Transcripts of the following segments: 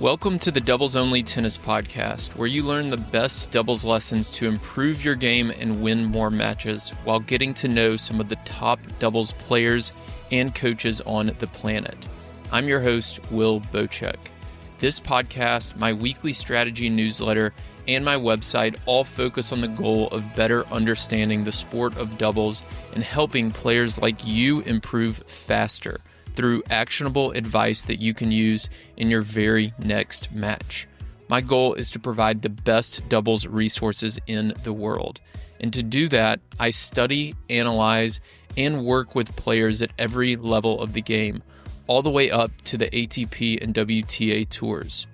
Welcome to the Doubles Only Tennis Podcast, where you learn the best doubles lessons to improve your game and win more matches while getting to know some of the top doubles players and coaches on the planet. I'm your host, Will Bochek. This podcast, my weekly strategy newsletter, and my website all focus on the goal of better understanding the sport of doubles and helping players like you improve faster through actionable advice that you can use in your very next match. My goal is to provide the best doubles resources in the world. And to do that, I study, analyze, and work with players at every level of the game, all the way up to the ATP and WTA tours.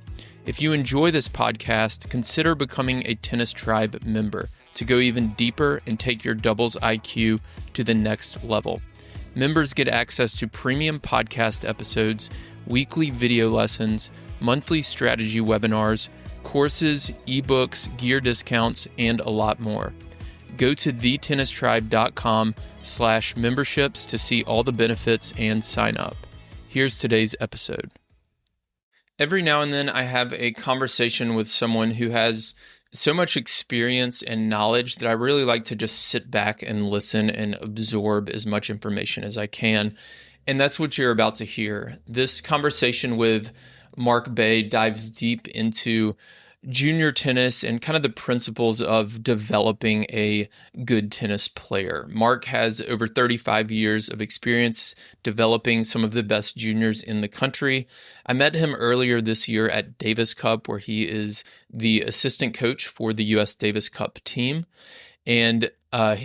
If you enjoy this podcast, consider becoming a Tennis Tribe member to go even deeper and take your doubles IQ to the next level. Members get access to premium podcast episodes, weekly video lessons, monthly strategy webinars, courses, ebooks, gear discounts, and a lot more. Go to thetennistribe.com/memberships to see all the benefits and sign up. Here's today's episode. Every now and then I have a conversation with someone who has so much experience and knowledge that I really like to just sit back and listen and absorb as much information as I can. And that's what you're about to hear. This conversation with Mark Bay dives deep into junior tennis and kind of the principles of developing a good tennis player. Mark has over 35 years of experience developing some of the best juniors in the country. I met him earlier this year at Davis Cup, where he is the assistant coach for the US Davis Cup team. And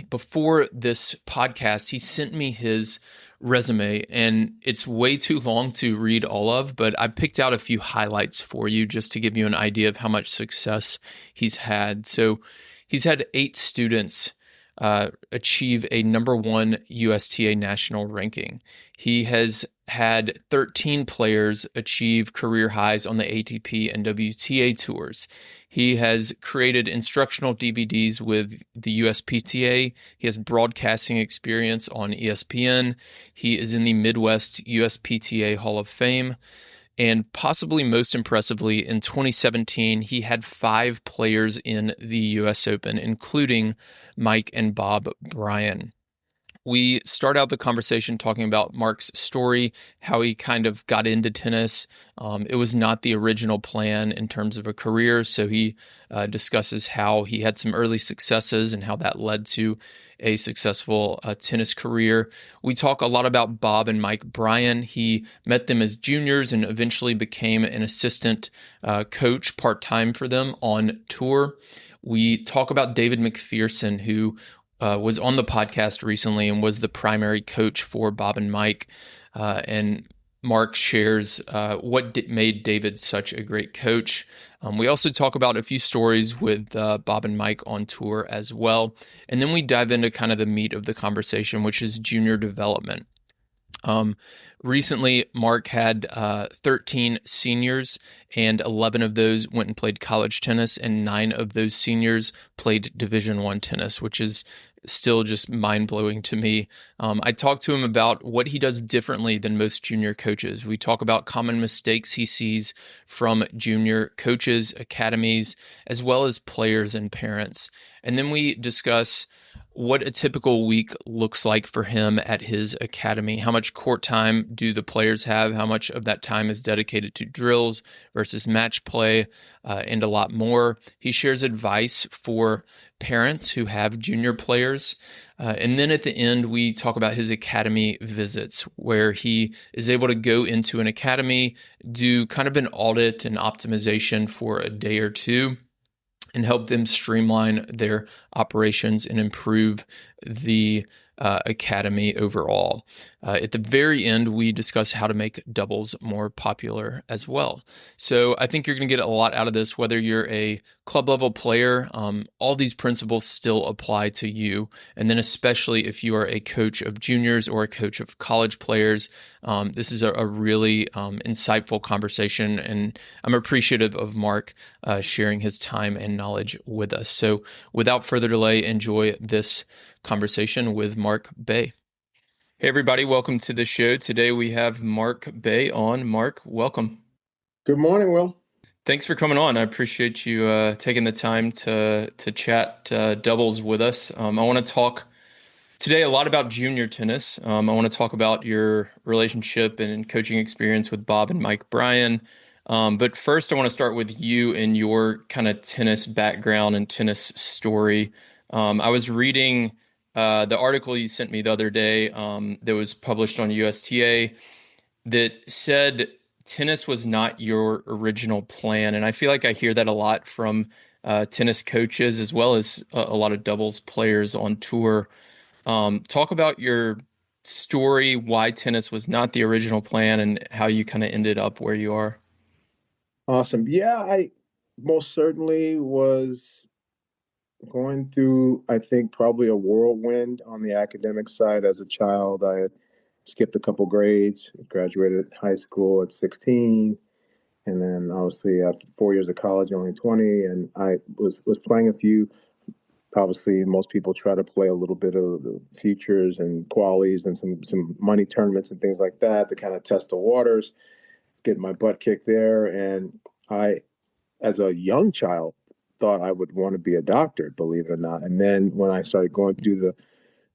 before this podcast, he sent me his resume, and it's way too long to read all of, but I picked out a few highlights for you just to give you an idea of how much success he's had. So he's had 8 students achieve a number 1 USTA national ranking. He has had 13 players achieve career highs on the ATP and WTA tours. He has created instructional DVDs with the USPTA. He has broadcasting experience on ESPN. He is in the Midwest USPTA Hall of Fame. And possibly most impressively, in 2017, he had 5 players in the US Open, including Mike and Bob Bryan. We start out the conversation talking about Mark's story, how he kind of got into tennis. It was not the original plan in terms of a career, so he discusses how he had some early successes and how that led to a successful tennis career. We talk a lot about Bob and Mike Bryan. He met them as juniors and eventually became an assistant coach part-time for them on tour. We talk about David McPherson, who was on the podcast recently and was the primary coach for Bob and Mike. And Mark shares what made David such a great coach. We also talk about a few stories with Bob and Mike on tour as well. And then we dive into kind of the meat of the conversation, which is junior development. Recently, Mark had 13 seniors, and 11 of those went and played college tennis, and 9 of those seniors played Division I tennis, which is still just mind-blowing to me. I talked to him about what he does differently than most junior coaches. We talk about common mistakes he sees from junior coaches, academies, as well as players and parents. And then we discuss what a typical week looks like for him at his academy. How much court time do the players have? How much of that time is dedicated to drills versus match play, and a lot more. He shares advice for parents who have junior players. And then at the end, we talk about his academy visits, where he is able to go into an academy, do kind of an audit and optimization for a day or two, and help them streamline their operations and improve the academy overall. At the very end, we discuss how to make doubles more popular as well. So I think you're going to get a lot out of this, whether you're a club level player. All these principles still apply to you. And then especially if you are a coach of juniors or a coach of college players, this is a really insightful conversation. And I'm appreciative of Mark sharing his time and knowledge with us. So without further delay, enjoy this conversation with Mark Bay. Hey, everybody. Welcome to the show. Today we have Mark Bay on. Mark, welcome. Good morning, Will. Thanks for coming on. I appreciate you taking the time to chat doubles with us. I want to talk today a lot about junior tennis. I want to talk about your relationship and coaching experience with Bob and Mike Bryan. But first, I want to start with you and your kind of tennis background and tennis story. I was reading the article you sent me the other day that was published on USTA that said tennis was not your original plan. And I feel like I hear that a lot from tennis coaches as well as a lot of doubles players on tour. Talk about your story, why tennis was not the original plan, and how you kind of ended up where you are. Awesome. Yeah, I most certainly was going through, I think, probably a whirlwind on the academic side as a child. I had skipped a couple grades, graduated high school at 16, and then obviously after 4 years of college, only 20, and I was playing a few. Obviously, most people try to play a little bit of the futures and qualies and some money tournaments and things like that to kind of test the waters, get my butt kicked there, and I as a young child thought I would want to be a doctor, believe it or not. And then when I started going through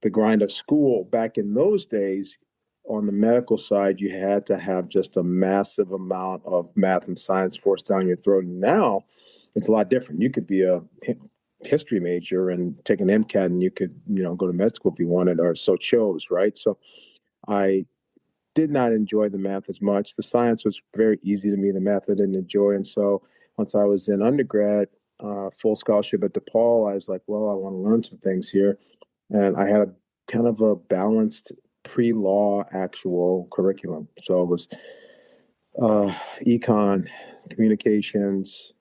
the grind of school back in those days, on the medical side, you had to have just a massive amount of math and science forced down your throat. And now it's a lot different. You could be a history major and take an MCAT, and you could, go to med school if you wanted, or so chose, right? So I did not enjoy the math as much. The science was very easy to me. The math I didn't enjoy. And so once I was in undergrad, full scholarship at DePaul, I was like, well, I want to learn some things here. And I had a kind of a balanced pre-law actual curriculum. So it was econ, communications,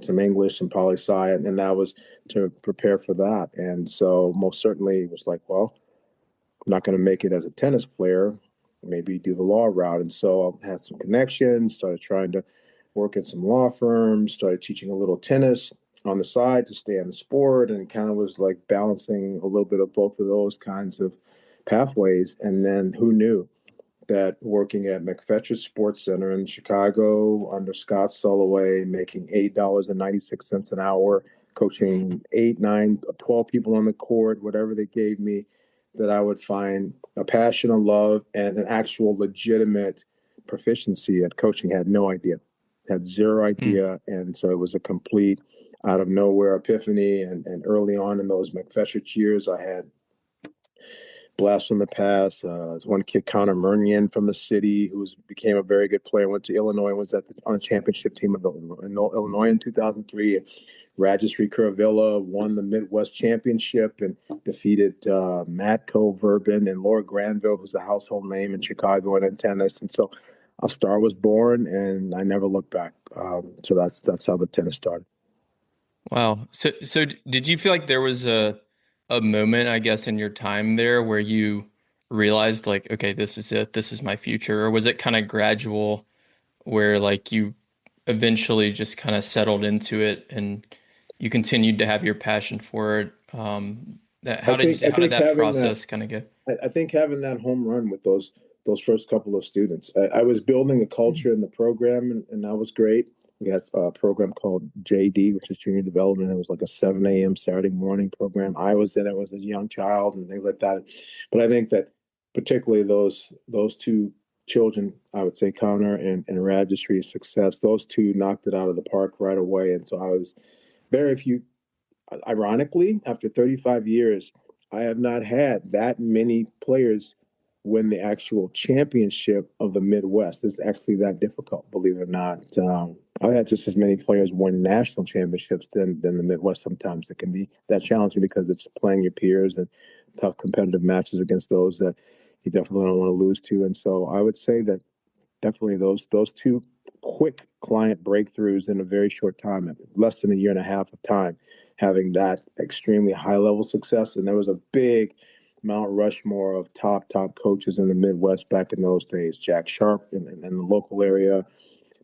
some English, some poli sci, and that was to prepare for that. And so most certainly it was like, well, I'm not going to make it as a tennis player, maybe do the law route. And so I had some connections, started trying to work at some law firms, started teaching a little tennis on the side to stay in the sport, and kind of was like balancing a little bit of both of those kinds of pathways. And then who knew that working at McFetridge Sports Center in Chicago under Scott Sulloway, making $8.96 an hour, coaching 8, 9, 12 people on the court, whatever they gave me, that I would find a passion, a love, and an actual legitimate proficiency at coaching. Had no idea, had zero Hmm. idea. And so it was a complete out of nowhere epiphany. And early on in those McFetridge years, I had blast from the past. There's one kid, Connor Murnian from the city, who became a very good player. Went to Illinois, was on a championship team of Illinois in 2003. Registry Curavilla won the Midwest Championship and defeated Matt Verben and Laura Granville, who's a household name in Chicago and in tennis. And so a star was born, and I never looked back. So that's how the tennis started. Wow. So did you feel like there was a moment, I guess, in your time there where you realized like, okay, this is it, this is my future, or was it kind of gradual where like you eventually just kind of settled into it and you continued to have your passion for it? I think I How did think that having that process kind of go? I think having that home run with those first couple of students, I was building a culture in the program, and that was great. We had a program called JD, which is Junior Development. It was like a 7 a.m. Saturday morning program. I was in it as a young child and things like that. But I think that particularly those two children, I would say Connor and Registry's success, those two knocked it out of the park right away. And so I was very few ironically, after 35 years, I have not had that many players win the actual championship of the Midwest. It's actually that difficult, believe it or not. I had just as many players win national championships than the Midwest. Sometimes it can be that challenging because it's playing your peers and tough competitive matches against those that you definitely don't want to lose to. And so I would say that definitely those two quick client breakthroughs in a very short time, less than a year and a half of time, having that extremely high level success. And there was a big Mount Rushmore of top coaches in the Midwest back in those days. Jack Sharp in the local area,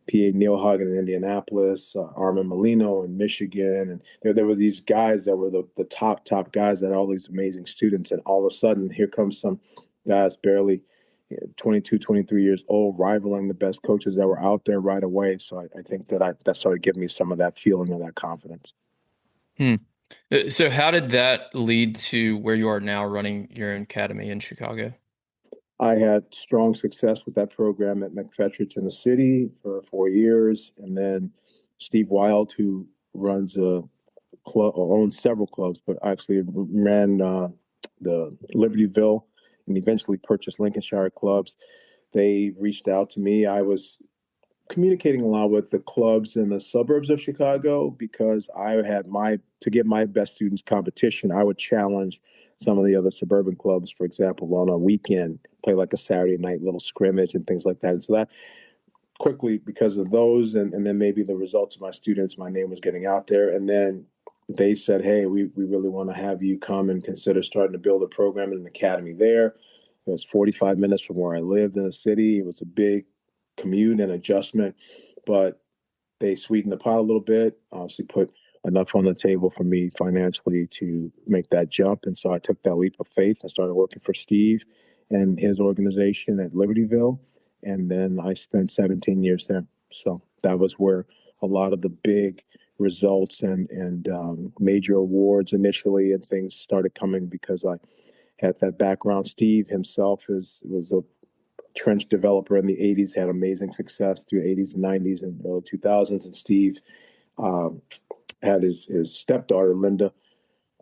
P.A. Neilhagen in Indianapolis, Armin Molino in Michigan. And there were these guys that were the top guys that had all these amazing students. And all of a sudden, here comes some guys barely 22, 23 years old, rivaling the best coaches that were out there right away. So I think that started giving me some of that feeling of that confidence. Hmm. So how did that lead to where you are now running your own academy in Chicago? I had strong success with that program at McFetrich in the city for 4 years. And then Steve Wild, who runs a club or owns several clubs, but actually ran the Libertyville and eventually purchased Lincolnshire clubs. They reached out to me. I was communicating a lot with the clubs in the suburbs of Chicago because I had to give my best students competition. I would challenge some of the other suburban clubs, for example, on a weekend, play like a Saturday night little scrimmage and things like that. And so that quickly, because of those, and then maybe the results of my students, my name was getting out there. And then they said, hey, we really want to have you come and consider starting to build a program in an academy there. It was 45 minutes from where I lived in the city. It was a big commute and adjustment, but they sweetened the pot a little bit, obviously put enough on the table for me financially to make that jump. And so I took that leap of faith and started working for Steve and his organization at Libertyville. And then I spent 17 years there. So that was where a lot of the big results and major awards initially and things started coming because I had that background. Steve himself was a trench developer in the 80s, had amazing success through 80s and 90s and early 2000s. And Steve um, had his stepdaughter, Linda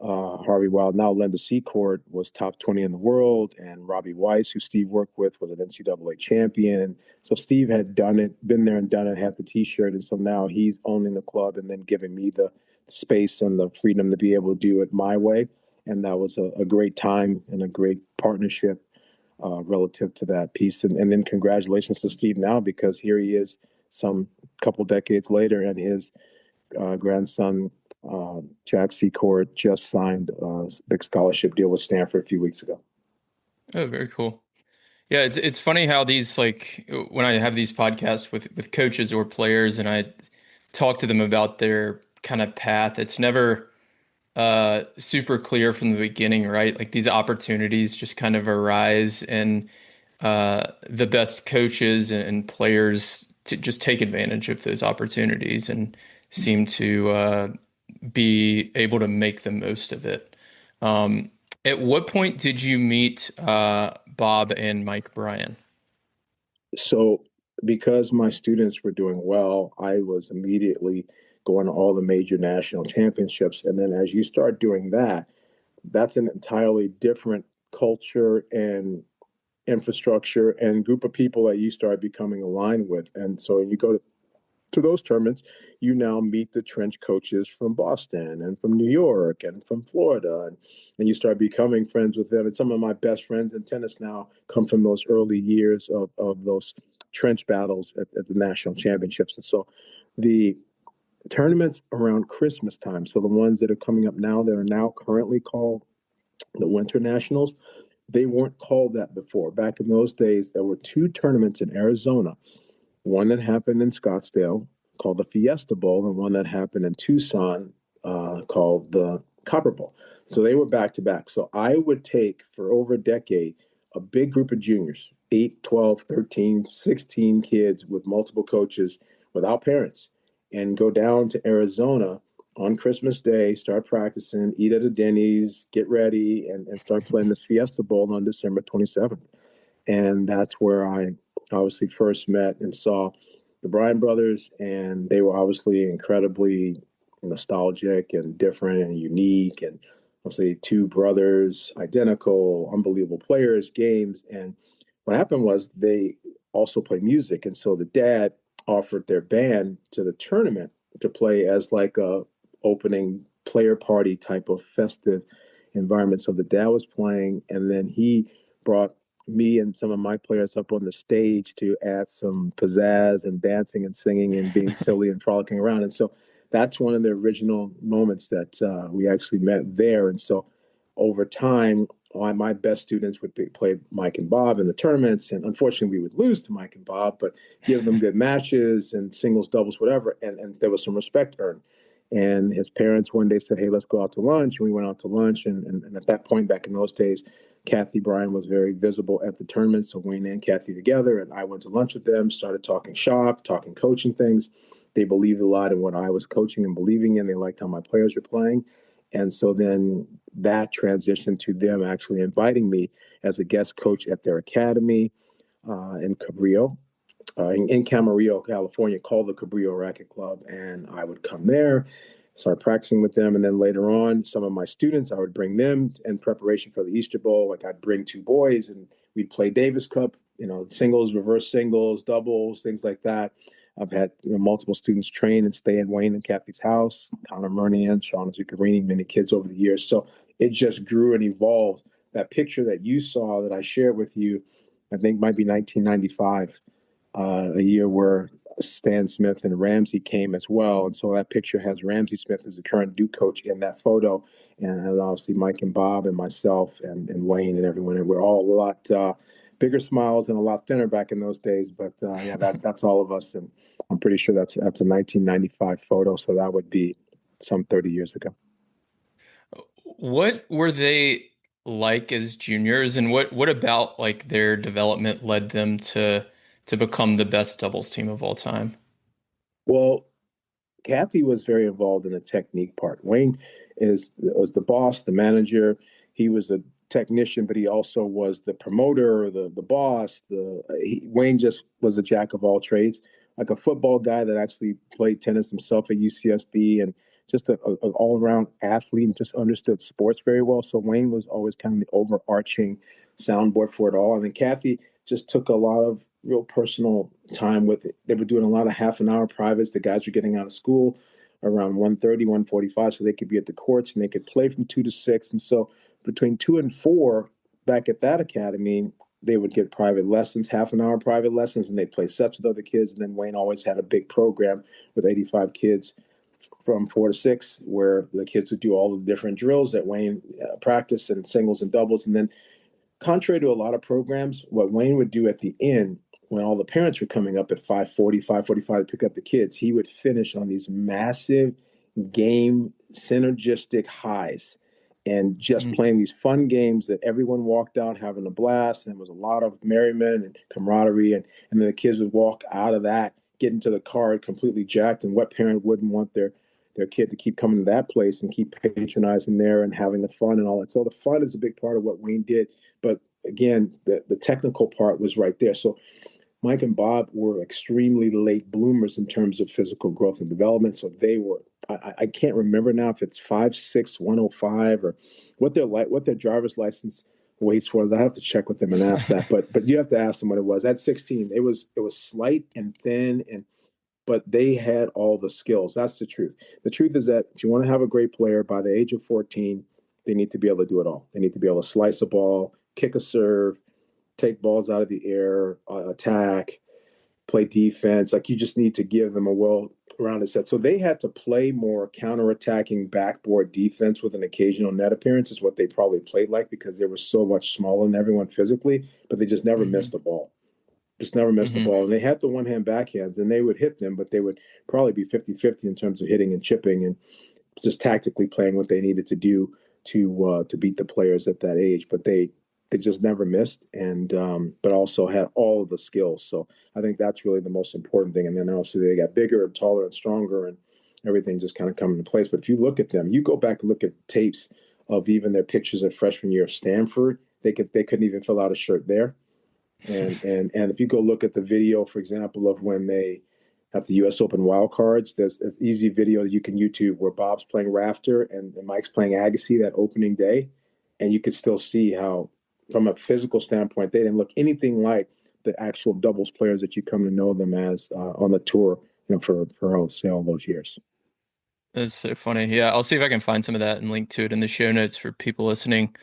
Harvey Wild, now Linda Secord, was top 20 in the world. And Robbie Weiss, who Steve worked with, was an NCAA champion. So Steve had done it, been there and done it, had the T-shirt. And so now he's owning the club and then giving me the space and the freedom to be able to do it my way. And that was a great time and a great partnership relative to that piece. And then congratulations to Steve now, because here he is some couple decades later, and his grandson, Jack Secord, just signed a big scholarship deal with Stanford a few weeks ago. Oh, very cool. Yeah, it's funny how these like when I have these podcasts with coaches or players and I talk to them about their kind of path, it's never super clear from the beginning, right? Like these opportunities just kind of arise and the best coaches and players to just take advantage of those opportunities and seem to be able to make the most of it. Um, at what point did you meet Bob and Mike Bryan? So, because my students were doing well, I was immediately going to all the major national championships. And then as you start doing that, that's an entirely different culture and infrastructure and group of people that you start becoming aligned with. And so you go to those tournaments, you now meet the trench coaches from Boston and from New York and from Florida, and you start becoming friends with them. And some of my best friends in tennis now come from those early years of those trench battles at the national championships. And so the tournaments around Christmas time, so the ones that are coming up now that are now currently called the Winter Nationals, they weren't called that before. Back in those days, there were two tournaments in Arizona, one that happened in Scottsdale called the Fiesta Bowl, and one that happened in Tucson called the Copper Bowl. So they were back to back. So I would take for over a decade a big group of juniors, 8, 12, 13, 16 kids with multiple coaches without parents, and go down to Arizona on Christmas Day, start practicing, eat at a Denny's, get ready, and start playing this Fiesta Bowl on December 27th. And that's where I obviously first met and saw the Bryan brothers, and they were obviously incredibly nostalgic and different and unique, and obviously two brothers, identical, unbelievable players, games. And what happened was they also play music, and so the dad offered their band to the tournament to play as like a opening player party type of festive environment. So the dad was playing, and then he brought me and some of my players up on the stage to add some pizzazz and dancing and singing and being silly and frolicking around. And so that's one of the original moments that we actually met there. And so over time, my best students would play Mike and Bob in the tournaments. And unfortunately, we would lose to Mike and Bob, but give them good matches and singles, doubles, whatever. And there was some respect earned. And his parents one day said, hey, let's go out to lunch. And we went out to lunch. And at that point, back in those days, Kathy Bryan was very visible at the tournament, so Wayne and Kathy together, and I went to lunch with them, started talking shop, talking coaching things. They believed a lot in what I was coaching and believing in. They liked how my players were playing. And so then that transitioned to them actually inviting me as a guest coach at their academy in Cabrillo, in Camarillo, California, called the Cabrillo Racket Club. And I would come there, start practicing with them. And then later on, some of my students, I would bring them in preparation for the Easter Bowl. Like I'd bring two boys and we'd play Davis Cup, singles, reverse singles, doubles, things like that. I've had multiple students train and stay in Wayne and Kathy's house, Connor Murnian, Shauna Zuccarini, many kids over the years. So it just grew and evolved. That picture that you saw that I shared with you, I think might be 1995, a year where Stan Smith and Ramsey came as well. And so that picture has Ramsey Smith as the current Duke coach in that photo. And obviously Mike and Bob and myself and Wayne and everyone. And we're all a lot bigger smiles and a lot thinner back in those days. But yeah, that's all of us. And I'm pretty sure that's a 1995 photo. So that would be some 30 years ago. What were they like as juniors, and what about like their development led them to become the best doubles team of all time? Well, Kathy was very involved in the technique part. Wayne was the boss, the manager. He was a technician, but he also was the promoter, the boss. Wayne just was a jack of all trades, like a football guy that actually played tennis himself at UCSB, and just an all around athlete and just understood sports very well. So Wayne was always kind of the overarching soundboard for it all. And then Kathy just took a lot of real personal time with it. They were doing a lot of half an hour privates. The guys were getting out of school around 1:30, 1:45, so they could be at the courts and they could play from 2 to 6. And so between 2 and 4, back at that academy, they would get private lessons, half an hour private lessons, and they'd play sets with other kids. And then Wayne always had a big program with 85 kids from 4 to 6, where the kids would do all the different drills that Wayne practiced and singles and doubles. And then contrary to a lot of programs, what Wayne would do at the end, when all the parents were coming up at 5:40, 5:45 to pick up the kids, he would finish on these massive game synergistic highs and just playing these fun games that everyone walked out having a blast. And there was a lot of merriment and camaraderie. And then the kids would walk out of that, get into the car completely jacked. And what parent wouldn't want their kid to keep coming to that place and keep patronizing there and having the fun and all that. So the fun is a big part of what Wayne did. But again, the technical part was right there. So Mike and Bob were extremely late bloomers in terms of physical growth and development. So they were, I can't remember now if it's 5'6", 105 or what their driver's license weights for. I have to check with them and ask that. But you have to ask them what it was. At 16, it was slight and thin, but they had all the skills. That's the truth. The truth is that if you want to have a great player by the age of 14, they need to be able to do it all. They need to be able to slice a ball, kick a serve, take balls out of the air, attack, play defense. Like you just need to give them a well-rounded set. So they had to play more counterattacking backboard defense with an occasional net appearance is what they probably played like because they were so much smaller than everyone physically, but they just never missed the ball. Just never missed the ball. And they had the one-hand backhands, and they would hit them, but they would probably be 50-50 in terms of hitting and chipping and just tactically playing what they needed to do to beat the players at that age. But they just never missed, and but also had all of the skills. So I think that's really the most important thing. And then obviously they got bigger and taller and stronger, and everything just kind of come into place. But if you look at them, you go back and look at tapes of even their pictures at freshman year of Stanford, they couldn't even fill out a shirt there. And if you go look at the video, for example, of when they at the U.S. Open wildcards, there's this easy video that you can YouTube where Bob's playing Rafter and Mike's playing Agassi that opening day, and you could still see how, from a physical standpoint, they didn't look anything like the actual doubles players that you come to know them as on the tour, for all those years. That's so funny. Yeah, I'll see if I can find some of that and link to it in the show notes for people listening.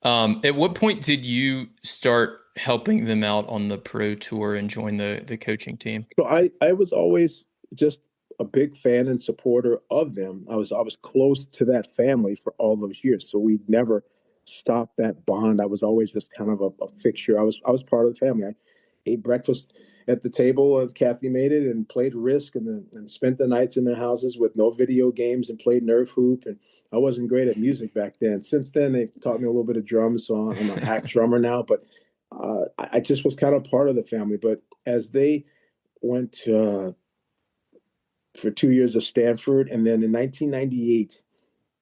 At what point did you start helping them out on the pro tour and join the coaching team? So I was always just a big fan and supporter of them. I was close to that family for all those years, so we never stopped that bond. I was always just kind of a fixture. I was part of the family. I ate breakfast at the table, and Kathy made it, and played Risk, and spent the nights in their houses with no video games, and played Nerf hoop, and I wasn't great at music back then. Since then, they taught me a little bit of drums, so I'm a hack drummer now. But I just was kind of part of the family. But as they went for 2 years of Stanford, and then in 1998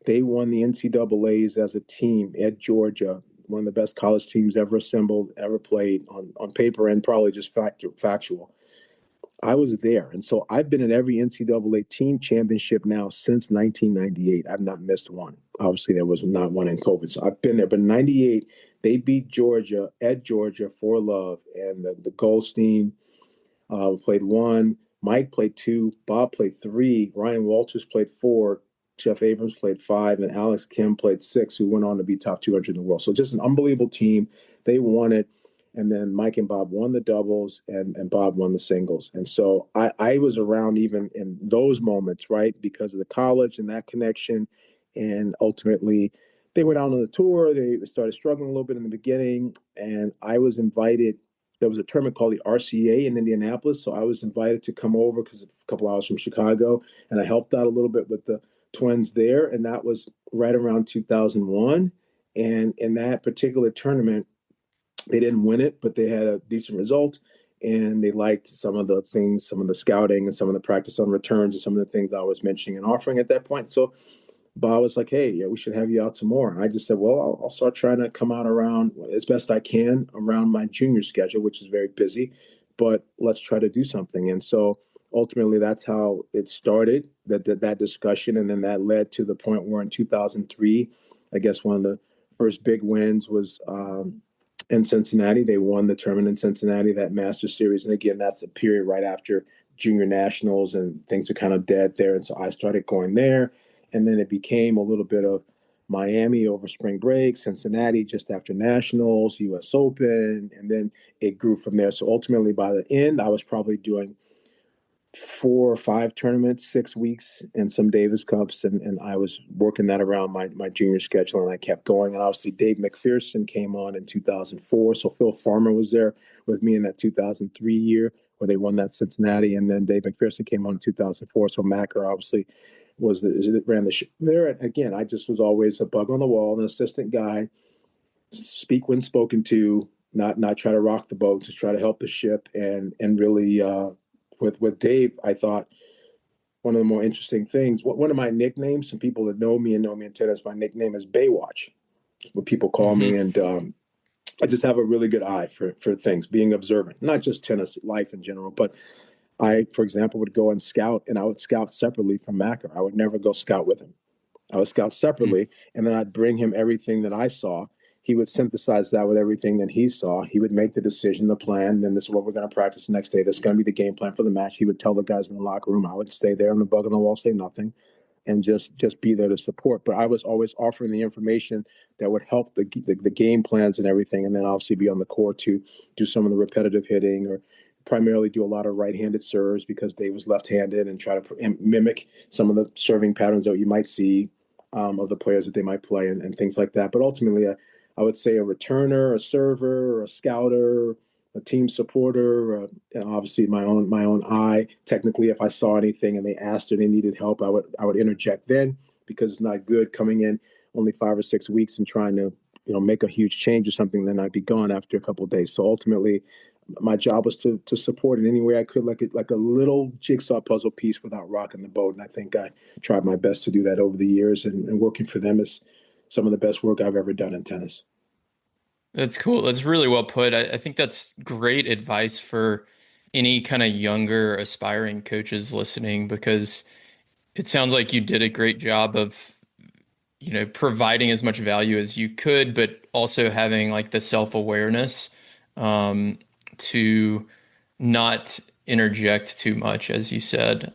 they won the NCAA's as a team at Georgia, one of the best college teams ever assembled, ever played on paper, and probably just factual. I was there. And so I've been in every NCAA team championship now since 1998. I've not missed one. Obviously, there was not one in COVID. So I've been there. But in 98, they beat Georgia at Georgia for love. And the Goldstein played one. Mike played two. Bob played three. Ryan Walters played four. Jeff Abrams played five. And Alex Kim played six, who went on to be top 200 in the world. So just an unbelievable team. They won it. And then Mike and Bob won the doubles, and Bob won the singles. And so I was around even in those moments, right, because of the college and that connection. And ultimately, they went out on the tour. They started struggling a little bit in the beginning. And I was invited. There was a tournament called the RCA in Indianapolis. So I was invited to come over because a couple hours from Chicago. And I helped out a little bit with the Twins there. And that was right around 2001. And in that particular tournament, they didn't win it, but they had a decent result, and they liked some of the things, some of the scouting and some of the practice on returns and some of the things I was mentioning and offering at that point. So Bob was like, "Hey, yeah, we should have you out some more." And I just said, "Well, I'll start trying to come out around as best I can around my junior schedule, which is very busy, but let's try to do something." And so ultimately, that's how it started, that discussion, and then that led to the point where in 2003, I guess one of the first big wins was in Cincinnati. They won the tournament in Cincinnati, that Masters Series. And again, that's a period right after junior nationals, and things are kind of dead there. And so I started going there. And then it became a little bit of Miami over spring break, Cincinnati just after nationals, US Open. And then it grew from there. So ultimately, by the end, I was probably doing 4 or 5 tournaments, 6 weeks, and some Davis Cups. And I was working that around my junior schedule, and I kept going. And obviously, Dave McPherson came on in 2004. So Phil Farmer was there with me in that 2003 year where they won that Cincinnati. And then Dave McPherson came on in 2004. So Macker obviously ran the show there. And again, I just was always a bug on the wall, an assistant guy, speak when spoken to, not try to rock the boat, just try to help the ship, and really with Dave, I thought one of the more interesting things. One of my nicknames, some people that know me in tennis, my nickname is Baywatch. That's what people call me, and I just have a really good eye for things, being observant, not just tennis, life in general. But I, for example, would go and scout, and I would scout separately from Macker. I would never go scout with him. I would scout separately, and then I'd bring him everything that I saw. He would synthesize that with everything that he saw. He would make the decision, the plan, then this is what we're going to practice the next day. This is going to be the game plan for the match. He would tell the guys in the locker room. I would stay there on the bug on the wall, say nothing, and just be there to support. But I was always offering the information that would help the game plans and everything, and then obviously be on the court to do some of the repetitive hitting, or primarily do a lot of right-handed serves because Dave was left-handed, and try to mimic some of the serving patterns that you might see of the players that they might play, and things like that. But ultimately, I would say a returner, a server, a scouter, a team supporter, and obviously my own eye. Technically, if I saw anything and they asked or they needed help, I would interject then, because it's not good coming in only 5 or 6 weeks and trying to make a huge change or something. Then I'd be gone after a couple of days. So ultimately, my job was to support in any way I could, like a little jigsaw puzzle piece without rocking the boat. And I think I tried my best to do that over the years, and working for them is some of the best work I've ever done in tennis. That's cool. That's really well put. I think that's great advice for any kind of younger aspiring coaches listening, because it sounds like you did a great job of, providing as much value as you could, but also having like the self-awareness to not interject too much, as you said,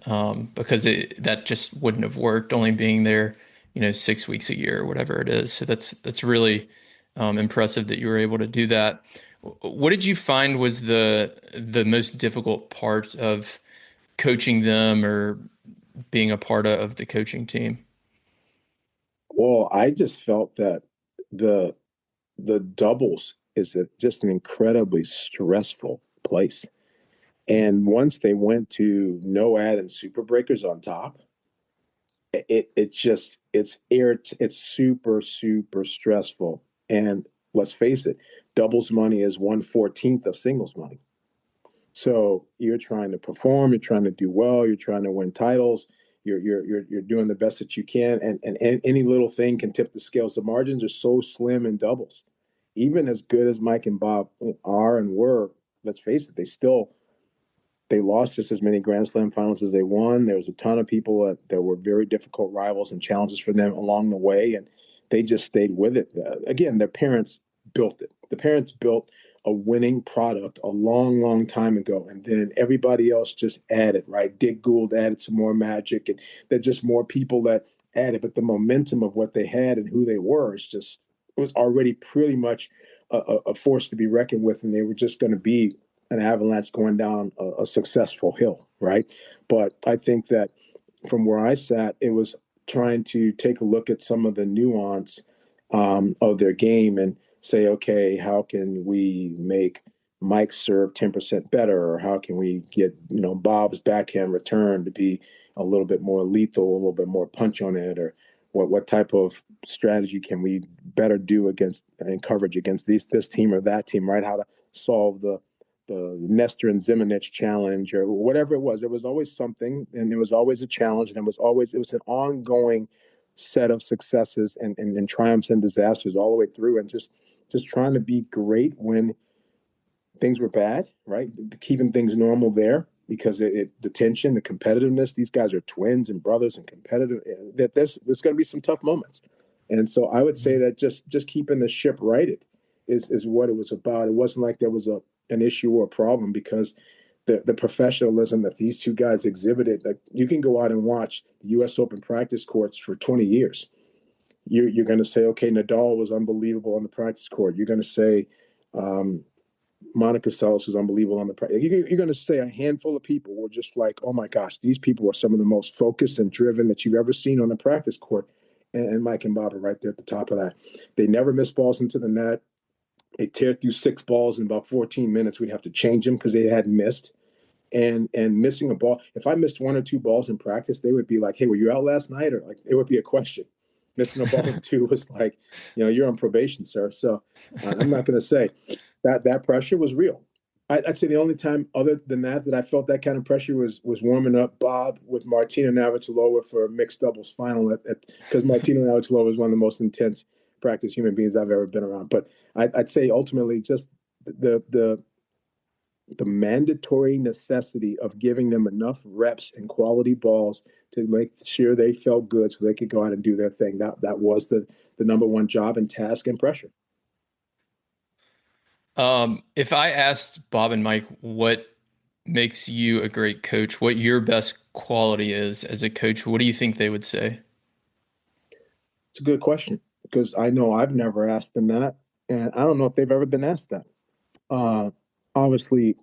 because that just wouldn't have worked, only being there, 6 weeks a year or whatever it is. So that's really impressive that you were able to do that. What did you find was the most difficult part of coaching them, or being a part of the coaching team? Well, I just felt that the the doubles is just an incredibly stressful place. And once they went to no ad and super breakers on top, it's super, super stressful. And let's face it, doubles money is 1/14 of singles money. So you're trying to perform, you're trying to do well, you're trying to win titles, you're doing the best that you can, and any little thing can tip the scales. The margins are so slim in doubles. Even as good as Mike and Bob are and were, let's face it, they lost just as many Grand Slam finals as they won. There was a ton of people that were very difficult rivals and challenges for them along the way, and they just stayed with it. Again, their parents built it. The parents built a winning product a long, long time ago, and then everybody else just added. Right? Dick Gould added some more magic, and there's just more people that added. But the momentum of what they had and who they were is just it was already pretty much a force to be reckoned with, and they were just going to be an avalanche going down a successful hill, right? But I think that from where I sat, it was trying to take a look at some of the nuance of their game and say, okay, how can we make Mike serve 10% better, or how can we get Bob's backhand return to be a little bit more lethal, a little bit more punch on it, or what type of strategy can we better do against and coverage against this team or that team, right? How to solve the Nestor and Zimonjic challenge or whatever it was. There was always something, and there was always a challenge, and it was an ongoing set of successes and triumphs and disasters all the way through, and just trying to be great when things were bad, right? Keeping things normal there because the tension, the competitiveness. These guys are twins and brothers and competitive. That there's going to be some tough moments, and so I would say that just keeping the ship righted is what it was about. It wasn't like there was an issue or a problem because the professionalism that these two guys exhibited. Like you can go out and watch the U.S. Open practice courts for 20 years. You're going to say, okay, Nadal was unbelievable on the practice court. You're going to say Monica Seles was unbelievable on the practice. You're going to say a handful of people were just like, oh my gosh, these people are some of the most focused and driven that you've ever seen on the practice court. And Mike and Bob are right there at the top of that. They never miss balls into the net. They tear through 6 balls in about 14 minutes. We'd have to change them because they hadn't missed. And missing a ball. If I missed 1 or 2 balls in practice, they would be like, hey, were you out last night? Or like it would be a question. Missing a ball or 2 was like, you're on probation, sir. So I'm not going to say that pressure was real. I'd say the only time other than that I felt that kind of pressure was warming up Bob with Martina Navratilova for a mixed doubles final because Martina Navratilova is one of the most intense practice human beings I've ever been around. But I'd say ultimately just the mandatory necessity of giving them enough reps and quality balls to make sure they felt good so they could go out and do their thing. That was the number one job and task and pressure. If I asked Bob and Mike what makes you a great coach, what your best quality is as a coach, what do you think they would say? It's a good question because I know I've never asked them that, and I don't know if they've ever been asked that. Uh, Obviously,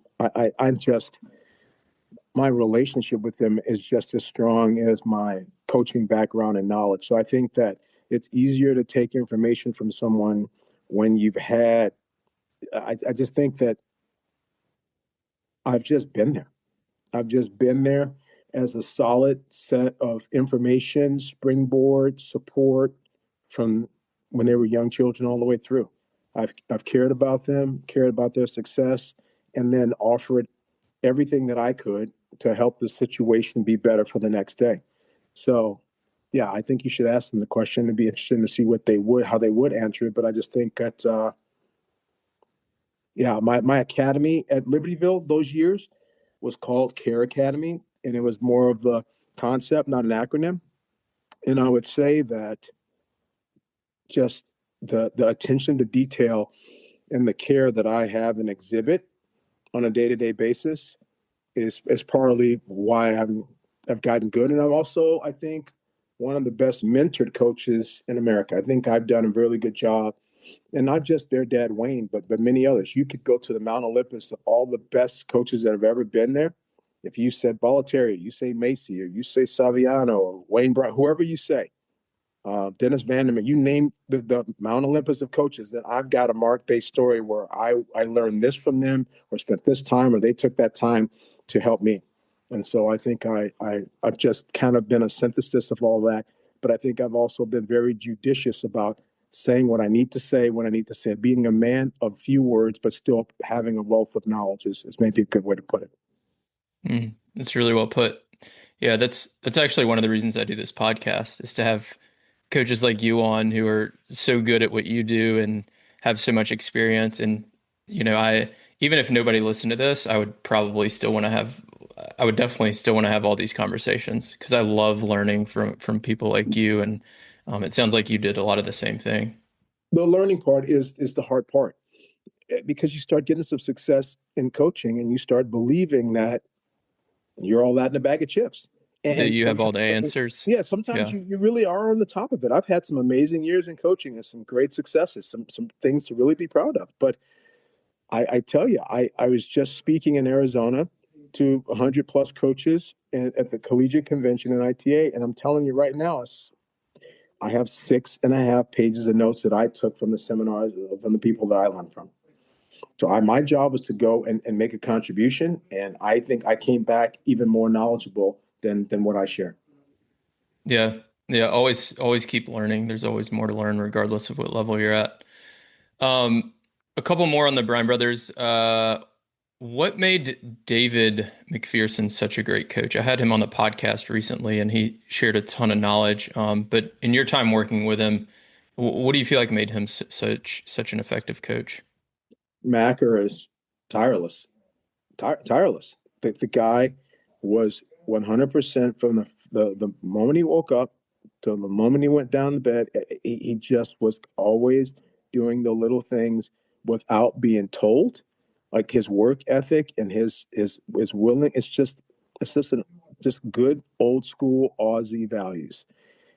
I'm just my relationship with them is just as strong as my coaching background and knowledge. So I think that it's easier to take information from someone when you've had. I just think that I've just been there. I've just been there as a solid set of information, springboard support from when they were young children all the way through. I've cared about them, cared about their success, and then offered everything that I could to help the situation be better for the next day. So, yeah, I think you should ask them the question. It'd be interesting to see how they would answer it. But I just think that, yeah, my academy at Libertyville those years was called Care Academy, and it was more of the concept, not an acronym. And I would say that just the attention to detail and the care that I have and exhibit on a day-to-day basis is partly why I've gotten good. And I'm also, I think, one of the best mentored coaches in America. I think I've done a really good job, and not just their dad Wayne, but many others. You could go to the Mount Olympus of all the best coaches that have ever been there. If you said Bollettieri, you say Macy, or you say Saviano, or Wayne Brown, whoever you say, Dennis Vanderman, you name the Mount Olympus of coaches, that I've got a mark-based story where I learned this from them or spent this time or they took that time to help me. And so I think I've just kind of been a synthesis of all that. But I think I've also been very judicious about saying what I need to say when I need to say it. Being a man of few words, but still having a wealth of knowledge is maybe a good way to put it. That's really well put. Yeah, that's actually one of the reasons I do this podcast is to have coaches like you on who are so good at what you do and have so much experience. And I even if nobody listened to this, I would definitely still want to have all these conversations because I love learning from people like you. And it sounds like you did a lot of the same thing. The learning part is the hard part because you start getting some success in coaching and you start believing that you're all that in a bag of chips. That And you have all sometimes, the answers. yeah, sometimes Yeah. you really are on the top of it. I've had some amazing years in coaching and some great successes, some things to really be proud of. But I tell you, I was just speaking in Arizona to 100 plus coaches at the collegiate convention in ITA. And I'm telling you right now, I have 6.5 pages of notes that I took from the seminars from the people that I learned from. So my job was to go and make a contribution. And I think I came back even more knowledgeable than what I shared. Yeah. Yeah. Always keep learning. There's always more to learn regardless of what level you're at. Um, a couple more on the Bryan brothers. What made David McPherson such a great coach? I had him on the podcast recently, and he shared a ton of knowledge. But in your time working with him, what do you feel like made him such an effective coach? Macker is tireless, tireless. The guy was 100% from the moment he woke up to the moment he went down to bed. He just was always doing the little things without being told. Like his work ethic and his willing. It's just good old school Aussie values.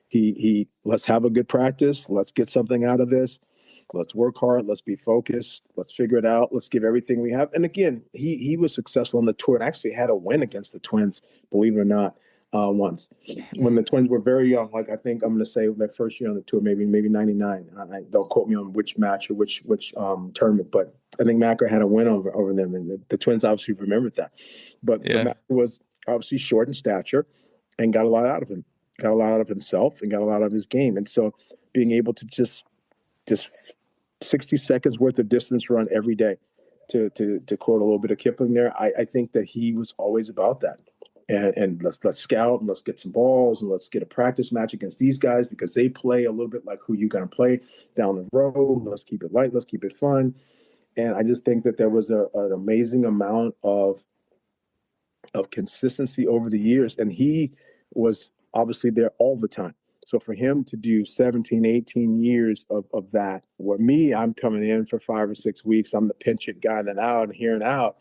He let's have a good practice. Let's get something out of this. Let's work hard. Let's be focused. Let's figure it out. Let's give everything we have. And again, he was successful on the tour and actually had a win against the Twins, believe it or not, once when the Twins were very young. Like I think I'm going to say their first year on the tour, maybe '99. Don't quote me on which match or which tournament, but I think Macker had a win over them, and the Twins obviously remembered that. But Yeah. Macker was obviously short in stature and got a lot out of him, got a lot out of himself, and got a lot out of his game. And so being able to just 60 seconds worth of distance run every day, to quote a little bit of Kipling there. I think that he was always about that. And let's scout and let's get some balls and let's get a practice match against these guys because they play a little bit like who you're going to play down the road. Let's keep it light. Let's keep it fun. And I just think that there was an amazing amount of consistency over the years. And he was obviously there all the time. So for him to do 17, 18 years of that, where me, I'm coming in for 5 or 6 weeks, I'm the pinch hit guy, then out and here and out.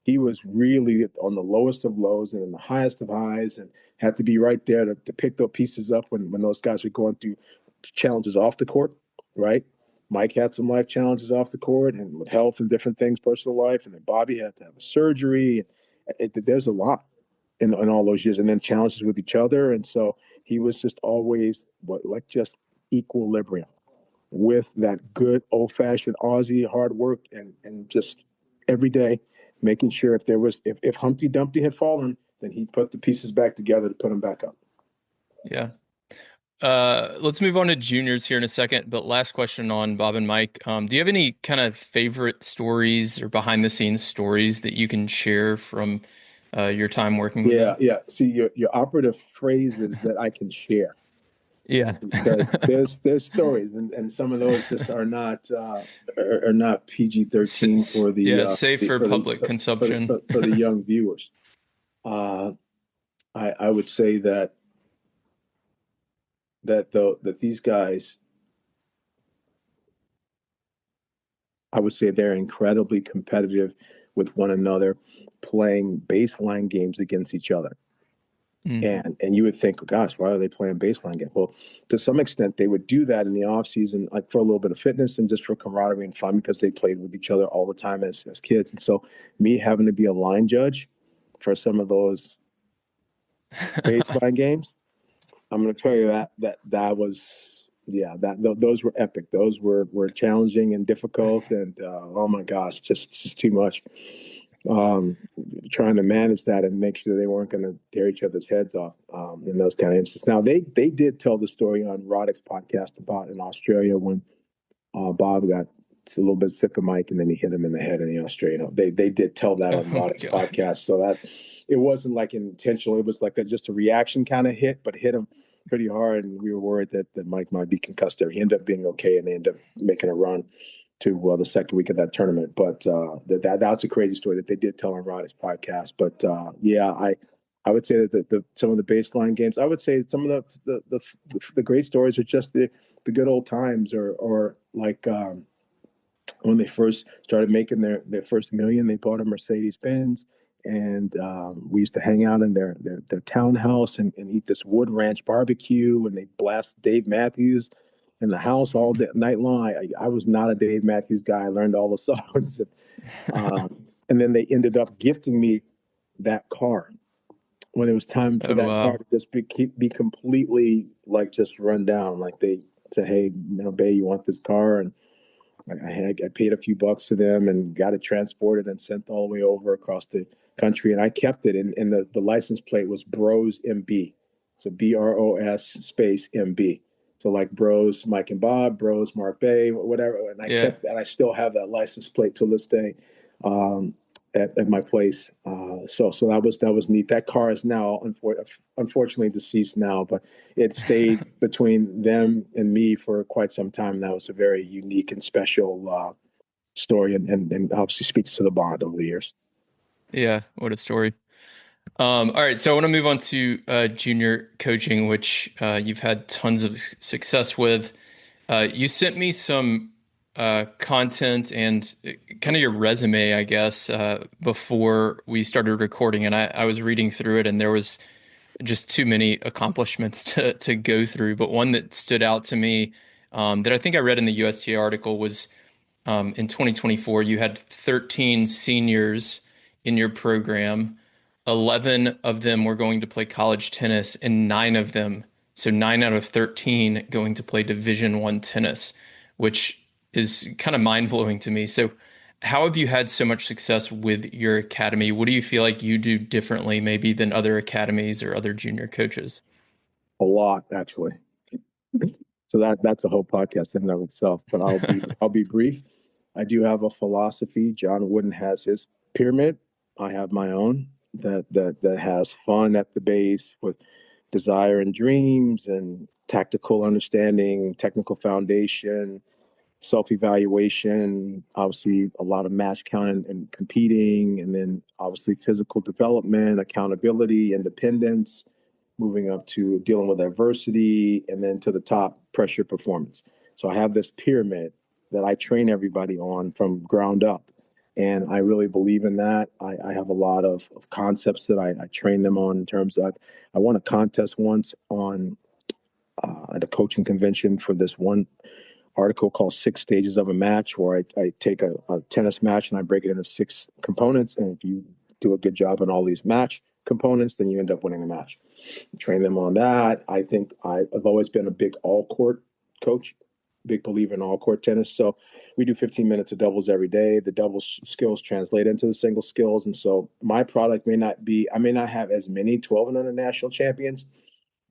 He was really on the lowest of lows and in the highest of highs and had to be right there to pick those pieces up when those guys were going through challenges off the court, right? Mike had some life challenges off the court and with health and different things, personal life. And then Bobby had to have a surgery. There's a lot in all those years, and then challenges with each other. And so he was just always just equilibrium with that good old fashioned Aussie hard work and just every day making sure if Humpty Dumpty had fallen, then he'd put the pieces back together to put them back up. Yeah. Let's move on to juniors here in a second, but last question on Bob and Mike. Do you have any kind of favorite stories or behind the scenes stories that you can share from your time working with Yeah, them? yeah. See, your operative phrase is that I can share Yeah. because there's stories and some of those just are not PG-13 for Yeah, safe for for the public for consumption. for the young viewers. Uh, I would say that these guys, I would say they're incredibly competitive with one another, playing baseline games against each other. Mm. And you would think, gosh, why are they playing baseline games? Well, to some extent, they would do that in the off season, like for a little bit of fitness and just for camaraderie and fun, because they played with each other all the time as kids. And so, me having to be a line judge for some of those baseline games, I'm going to tell you that was those were epic. Those were challenging and difficult, and oh my gosh, just too much. um, trying to manage that and make sure they weren't going to tear each other's heads off in those kind of instances. Now, they did tell the story on Roddick's podcast about in Australia when Bob got a little bit sick of Mike, and then he hit him in the head in the Australian. They did tell that Oh on my Roddick's God. podcast, so that it wasn't like intentional. It was like just a reaction kind of hit, but hit him pretty hard, and we were worried that Mike might be concussed there. He ended up being okay, and they ended up making a run to the second week of that tournament. But that's a crazy story that they did tell on Roddick's podcast. But yeah, I would say that some of the baseline games. I would say some of the great stories are just the good old times, or like when they first started making their first million, they bought a Mercedes Benz, and we used to hang out in their townhouse and eat this Wood Ranch barbecue, and they blast Dave Matthews in the house all day, night long. I was not a Dave Matthews guy. I learned all the songs, and then they ended up gifting me that car when it was time for Oh that car wow. to just be completely like just run down. Like they said, hey, Bay, you want this car? And I paid a few bucks to them and got it transported and sent all the way over across the country. And I kept it. And the license plate was Bros MB. So BROS space MB. So like Bros Mike and Bob, Bros Mark Bay, whatever. And I Yeah. kept, and I still have that license plate till this day. At my place. So that was neat. That car is now unfortunately deceased now, but it stayed between them and me for quite some time. That was a very unique and special story, and obviously speaks to the bond over the years. Yeah, what a story. All right, so I want to move on to junior coaching, which you've had tons of success with. You sent me some content and kind of your resume, I guess, before we started recording, and I was reading through it, and there was just too many accomplishments to go through. But one that stood out to me, that I think I read in the USTA article was in 2024, you had 13 seniors in your program. 11 of them were going to play college tennis, and nine of them, so 9 out of 13, going to play Division I tennis, which is kind of mind-blowing to me. So, how have you had so much success with your academy? What do you feel like you do differently, maybe, than other academies or other junior coaches? A lot, actually. So that's a whole podcast in and of itself. But I'll be brief. I do have a philosophy. John Wooden has his pyramid. I have my own that has fun at the base with desire and dreams and tactical understanding, technical foundation, self-evaluation, obviously a lot of match count and competing, and then obviously physical development, accountability, independence, moving up to dealing with adversity, and then to the top, pressure performance. So I have this pyramid that I train everybody on from ground up. And I really believe in that. I have a lot of concepts that I train them on in terms of I won a contest once on at a coaching convention for this one article called Six Stages of a Match, where I take a tennis match and I break it into six components. And if you do a good job on all these match components, then you end up winning the match. Train them on that. I think I've always been a big all court coach, big believer in all court tennis. So we do 15 minutes of doubles every day. The doubles skills translate into the single skills. And so my product I may not have as many 12 and under national champions,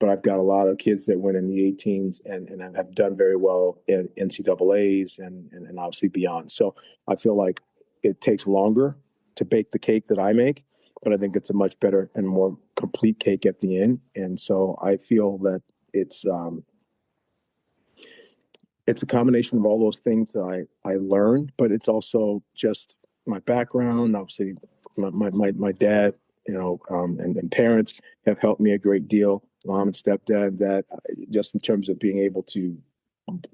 but I've got a lot of kids that went in the 18s and have done very well in NCAAs and obviously beyond. So I feel like it takes longer to bake the cake that I make, but I think it's a much better and more complete cake at the end. And so I feel that it's a combination of all those things that I learned, but it's also just my background. Obviously, my dad, and parents have helped me a great deal. Mom and stepdad, that just in terms of being able to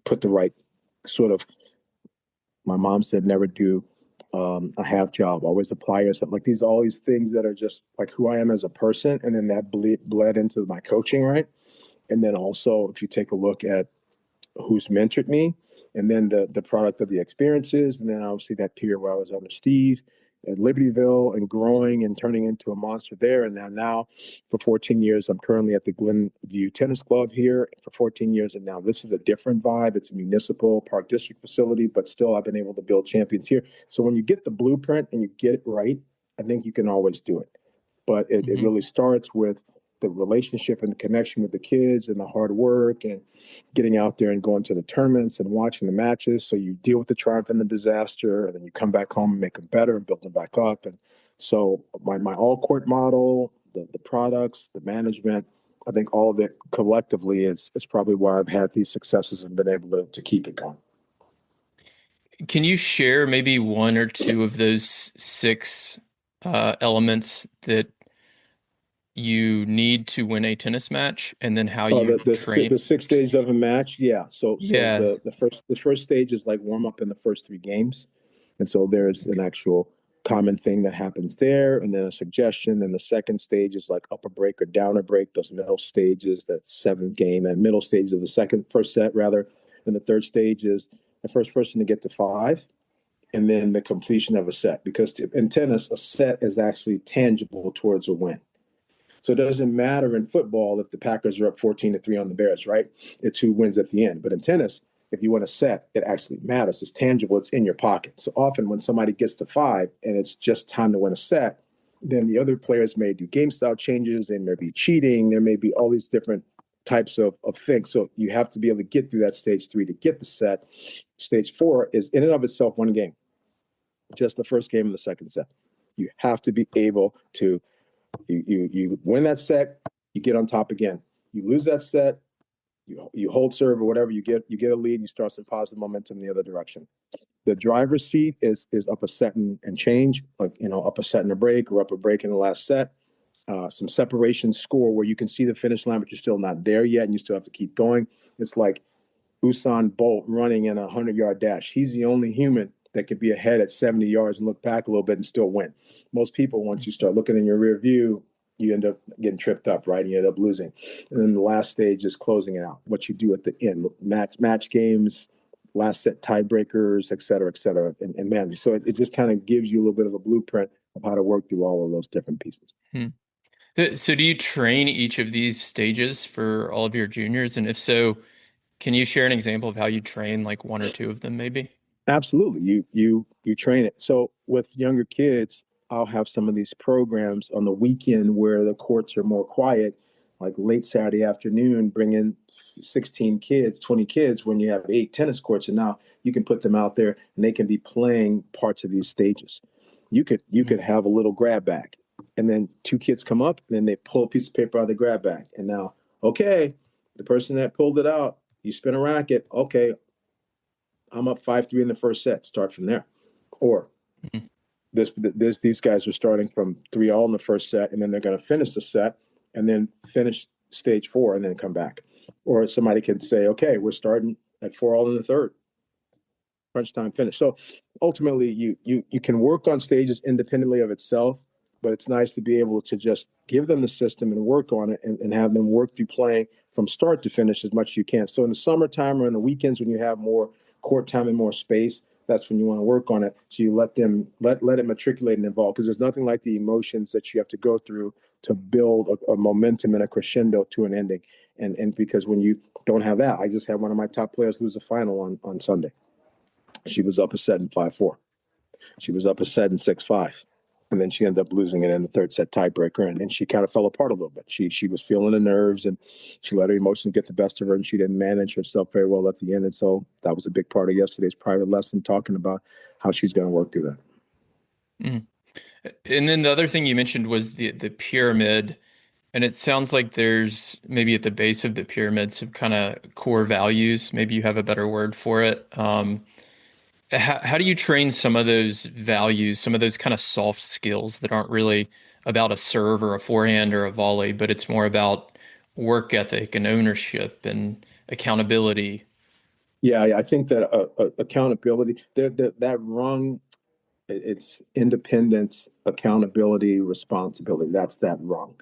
put the right sort of, my mom said, never do a half job, always apply yourself. Like all these things that are just like who I am as a person. And then that bled into my coaching, right? And then also, if you take a look at who's mentored me, and then the product of the experiences, and then obviously that period where I was under Steve at Libertyville and growing and turning into a monster there. And now for 14 years, I'm currently at the Glenview Tennis Club here for 14 years. And now this is a different vibe. It's a municipal park district facility, but still I've been able to build champions here. So when you get the blueprint and you get it right, I think you can always do it. But it Hmm. really starts with the relationship and the connection with the kids and the hard work and getting out there and going to the tournaments and watching the matches. So you deal with the triumph and the disaster, and then you come back home and make them better and build them back up. And so my all court model, the products, the management, I think all of it collectively is probably why I've had these successes and been able to keep it going. Can you share maybe one or two of those six elements that you need to win a tennis match, and then how Oh, you the train? 6 days of a match, yeah. So Yeah. the first stage is like warm up in the first three games, and so there's an actual common thing that happens there, and then a suggestion. And the second stage is like up a break or down a break. Those middle stages, that seventh game, and middle stage of the first set rather. And the third stage is the first person to get to five, and then the completion of a set. Because in tennis, a set is actually tangible towards a win. So it doesn't matter in football if the Packers are up 14-3 on the Bears, right? It's who wins at the end. But in tennis, if you win a set, it actually matters. It's tangible. It's in your pocket. So often when somebody gets to five and it's just time to win a set, then the other players may do game style changes. They may be cheating. There may be all these different types of things. So you have to be able to get through that stage three to get the set. Stage four is in and of itself one game, just the first game of the second set. You have to be able to you win that set, you get on top again. You lose that set, you hold serve or whatever, you get a lead, and you start some positive momentum in the other direction. The driver's seat is up a set and change, like up a set and a break or up a break in the last set. Some separation score where you can see the finish line, but you're still not there yet, and you still have to keep going. It's like Usain Bolt running in a 100-yard dash. He's the only human that could be ahead at 70 yards and look back a little bit and still win. Most people, once you start looking in your rear view, you end up getting tripped up, right? And you end up losing. And then the last stage is closing it out. What you do at the end, match games, last set tiebreakers, et cetera, et cetera. And man, so it just kind of gives you a little bit of a blueprint of how to work through all of those different pieces. Hmm. So do you train each of these stages for all of your juniors? And if so, can you share an example of how you train like one or two of them, maybe? Absolutely. You train it. So with younger kids, I'll have some of these programs on the weekend where the courts are more quiet, like late Saturday afternoon, bring in 16 kids, 20 kids when you have 8 tennis courts, and now you can put them out there and they can be playing parts of these stages. You could Mhm. have a little grab bag, and then two kids come up, and then they pull a piece of paper out of the grab bag. And now, okay, the person that pulled it out, you spin a racket, okay, I'm up 5-3 in the first set. Start from there. Or Mhm. these guys are starting from 3-all in the first set, and then they're going to finish the set, and then finish stage four, and then come back. Or somebody can say, okay, we're starting at 4-all in the third, crunch time finish. So ultimately, you can work on stages independently of itself, but it's nice to be able to just give them the system and work on it, and have them work through playing from start to finish as much as you can. So in the summertime or in the weekends when you have more court time and more space, that's when you want to work on it. So you let them let it matriculate and evolve, because there's nothing like the emotions that you have to go through to build a momentum and a crescendo to an ending. And because when you don't have that, I just had one of my top players lose a final on Sunday. She was up a set in 5-4. She was up a set in 6-5. And then she ended up losing it in the third set tiebreaker, and she kind of fell apart a little bit. She was feeling the nerves, and she let her emotions get the best of her, and she didn't manage herself very well at the end. And so that was a big part of yesterday's private lesson, talking about how she's going to work through that. Mhm. And then the other thing you mentioned was the pyramid, and it sounds like there's maybe at the base of the pyramid some kind of core values. Maybe you have a better word for it. How do you train some of those values, some of those kind of soft skills that aren't really about a serve or a forehand or a volley, but it's more about work ethic and ownership and accountability? Yeah, I think that accountability, that rung, it's independence, accountability, responsibility. That's that rung.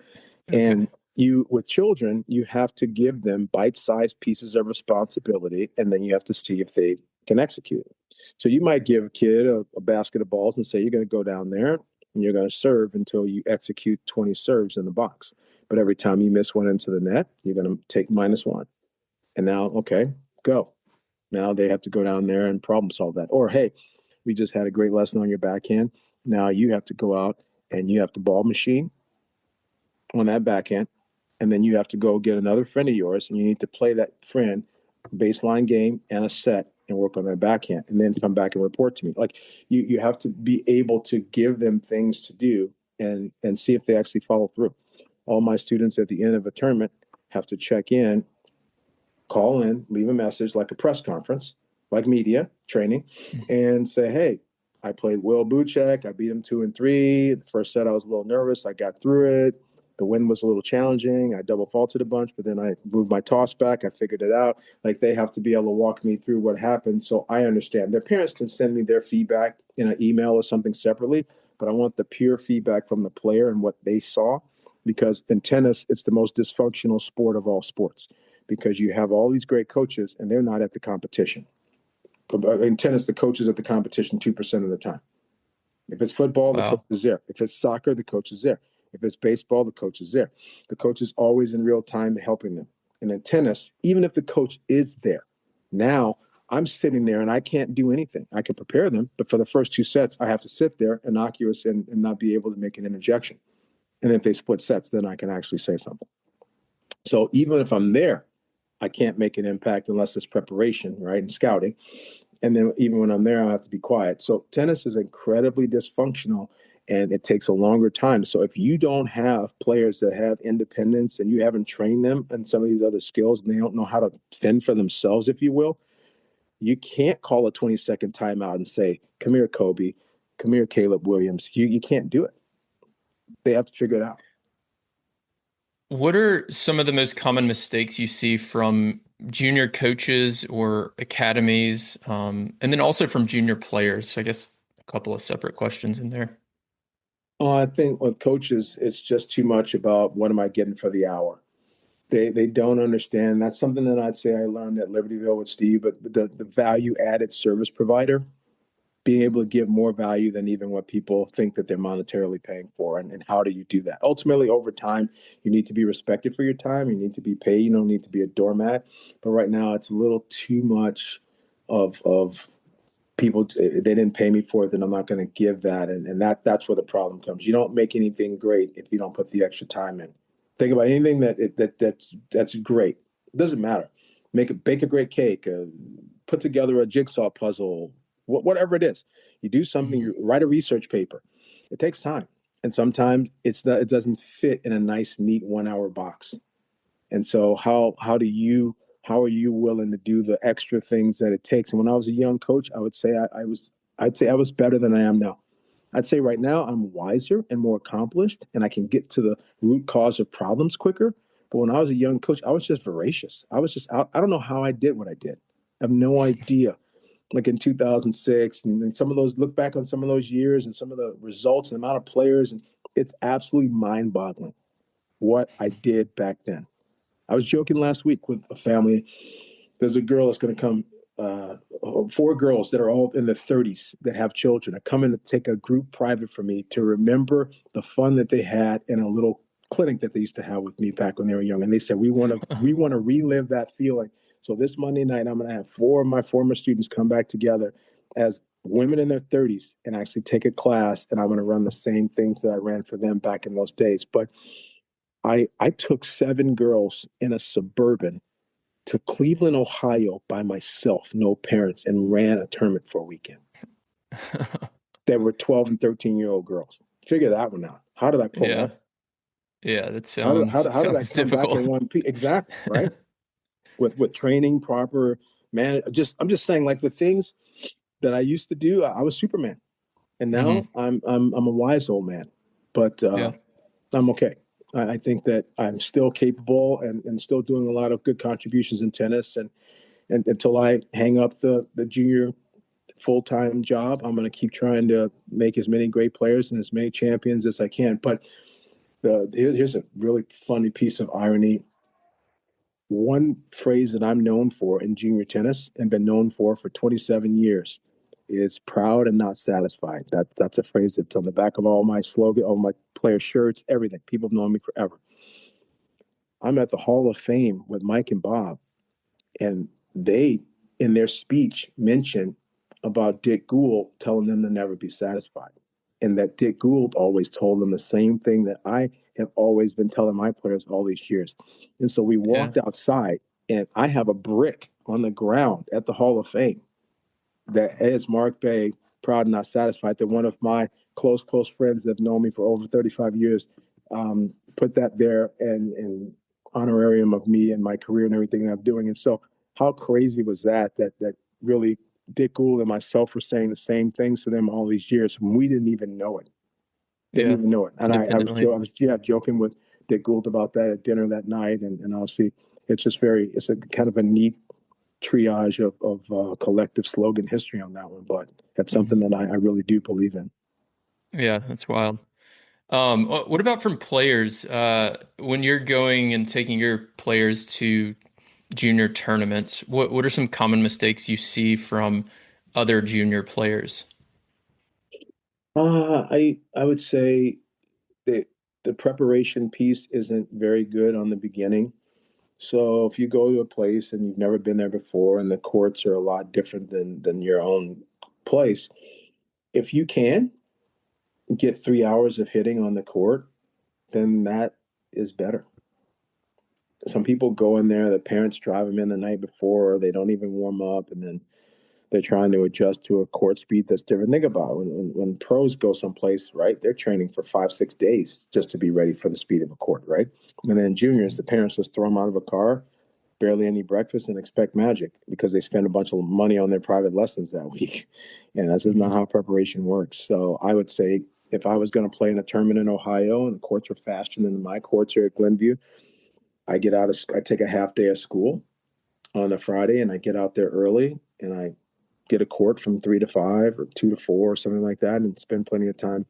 Okay. And you, with children, you have to give them bite-sized pieces of responsibility, and then you have to see if they can execute it. So you might give a kid a basket of balls and say, you're going to go down there and you're going to serve until you execute 20 serves in the box. But every time you miss one into the net, you're going to take -1. And now, okay, go. Now they have to go down there and problem solve that. Or, hey, we just had a great lesson on your backhand. Now you have to go out and you have the ball machine on that backhand, and then you have to go get another friend of yours, and you need to play that friend baseline game and a set and work on that backhand, and then come back and report to me. Like you have to be able to give them things to do and see if they actually follow through. All my students at the end of a tournament have to check in, call in, leave a message like a press conference, like media training, and say, hey, I played Will Buchek. I beat him 2-3. The first set, I was a little nervous. I got through it. The win was a little challenging. I double faulted a bunch, but then I moved my toss back. I figured it out. Like, they have to be able to walk me through what happened so I understand. Their parents can send me their feedback in an email or something separately, but I want the pure feedback from the player and what they saw, because in tennis, it's the most dysfunctional sport of all sports, because you have all these great coaches and they're not at the competition. In tennis, the coach is at the competition 2% of the time. If it's football, the coach Wow. is there. If it's soccer, the coach is there. If it's baseball, the coach is there. The coach is always in real time helping them. And in tennis, even if the coach is there, now I'm sitting there and I can't do anything. I can prepare them, but for the first two sets, I have to sit there innocuous and not be able to make an interjection. And if they split sets, then I can actually say something. So even if I'm there, I can't make an impact unless it's preparation, right, and scouting. And then even when I'm there, I have to be quiet. So tennis is incredibly dysfunctional, and it takes a longer time. So if you don't have players that have independence and you haven't trained them in some of these other skills, and they don't know how to fend for themselves, if you will, you can't call a 20-second timeout and say, come here, Kobe, come here, Caleb Williams. You can't do it. They have to figure it out. What are some of the most common mistakes you see from junior coaches or academies, and then also from junior players? So I guess a couple of separate questions in there. I think with coaches, it's just too much about what am I getting for the hour. They don't understand. That's something that I'd say I learned at Libertyville with Steve, but the value added service provider, being able to give more value than even what people think that they're monetarily paying for. And how do you do that? Ultimately, over time, you need to be respected for your time. You need to be paid. You don't need to be a doormat. But right now, it's a little too much of people. They didn't pay me for it, then I'm not going to give that. And that's where the problem comes. You don't make anything great if you don't put the extra time in. Think about anything that's great. It doesn't matter. Bake a great cake. Put together a jigsaw puzzle. Whatever it is, you do something. Mhm. You write a research paper. It takes time, and sometimes it doesn't fit in a nice, neat 1 hour box. And so how are you willing to do the extra things that it takes? And when I was a young coach, I would say I'd say I was better than I am now. I'd say right now I'm wiser and more accomplished, and I can get to the root cause of problems quicker. But when I was a young coach, I was just voracious. I was just out. I don't know how I did what I did. I have no idea. Like in 2006, and some of those, look back on some of those years and some of the results and the amount of players, and it's absolutely mind boggling what I did back then. I was joking last week with a family. There's a girl that's going to come, uh, four girls that are all in their 30s that have children are coming to take a group private for me to remember the fun that they had in a little clinic that they used to have with me back when they were young. And they said, we want to relive that feeling. So this Monday night, I'm going to have four of my former students come back together as women in their 30s and actually take a class. And I'm going to run the same things that I ran for them back in those days. But I took seven girls in a Suburban to Cleveland, Ohio by myself, no parents, and ran a tournament for a weekend. There were 12 and 13-year-old girls. Figure that one out. How did I pull that? Yeah. Yeah, that How did, how sounds did, how did I sounds come back difficult. in one piece? Exactly, right? With training, proper man. I'm just saying, like, the things that I used to do, I was Superman. And now Hmm. I'm a wise old man. But Yeah. I'm okay. I think that I'm still capable and still doing a lot of good contributions in tennis. And until I hang up the junior full time job, I'm going to keep trying to make as many great players and as many champions as I can. But here's a really funny piece of irony. One phrase that I'm known for in junior tennis and been known for 27 years is proud and not satisfied. That's a phrase that's on the back of all my slogan, all my player shirts, everything. People have known me forever. I'm at the Hall of Fame with Mike and Bob, and they, in their speech, mention about Dick Gould telling them to never be satisfied. and that Dick Gould always told them the same thing that I have always been telling my players all these years. And so we Yeah. walked outside, and I have a brick on the ground at the Hall of Fame that is Mark Bay, proud and not satisfied, that one of my close friends that have known me for over 35 years put that there and honorarium of me and my career and everything that I'm doing. And so how crazy was that really Dick Gould and myself were saying the same things to them all these years when we didn't even know it. Didn't Yeah. even know it. And Independently. I was joking with Dick Gould about that at dinner that night. And obviously it's a kind of a neat triage of collective slogan history on that one, but that's something Mhm. that I really do believe in. Yeah, that's wild. What about from players? When you're going and taking your players to junior tournaments, what are some common mistakes you see from other junior players? I would say that the preparation piece isn't very good on the beginning. So if you go to a place and you've never been there before and the courts are a lot different than your own place, if you can get 3 hours of hitting on the court, then that is better. Some people go in there, the parents drive them in the night before, they don't even warm up, and then they're trying to adjust to a court speed that's different. Think about it. When pros go someplace, right? They're training for 5, 6 days just to be ready for the speed of a court, right? And then juniors, the parents just throw them out of a car, barely any breakfast, and expect magic because they spend a bunch of money on their private lessons that week. And that's just not Mhm. how preparation works. So I would say if I was going to play in a tournament in Ohio and the courts are faster than my courts here at Glenview, I take a half day of school on a Friday and I get out there early and I get a court from 3 to 5 or 2 to 4 or something like that and spend plenty of time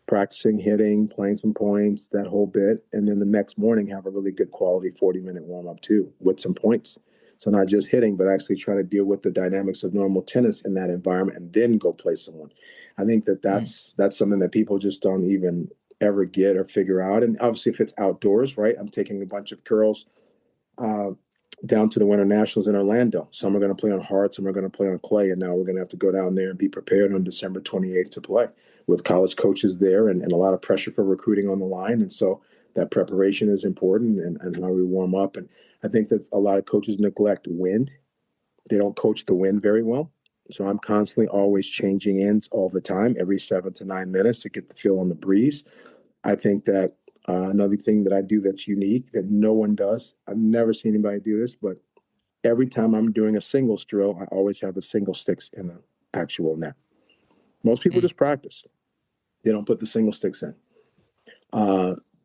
practicing hitting, playing some points, that whole bit. And then the next morning have a really good quality 40-minute warm up too with some points. So not just hitting, but actually try to deal with the dynamics of normal tennis in that environment and then go play someone. I think Mhm. that's something that people just don't even ever get or figure out. And obviously if it's outdoors, right? I'm taking a bunch of girls uh, down to the Winter Nationals in Orlando. Some are going to play on hard, some are going to play on clay, and now we're going to have to go down there and be prepared on December 28th to play with college coaches there and a lot of pressure for recruiting on the line. And so that preparation is important and how we warm up. And I think that a lot of coaches neglect wind. They don't coach the wind very well. So I'm constantly always changing ends all the time, every 7 to 9 minutes to get the feel on the breeze. I think that another thing that I do that's unique that no one does, I've never seen anybody do this, but every time I'm doing a singles drill, I always have the single sticks in the actual net. Most people Mm. just practice. They don't put the single sticks in.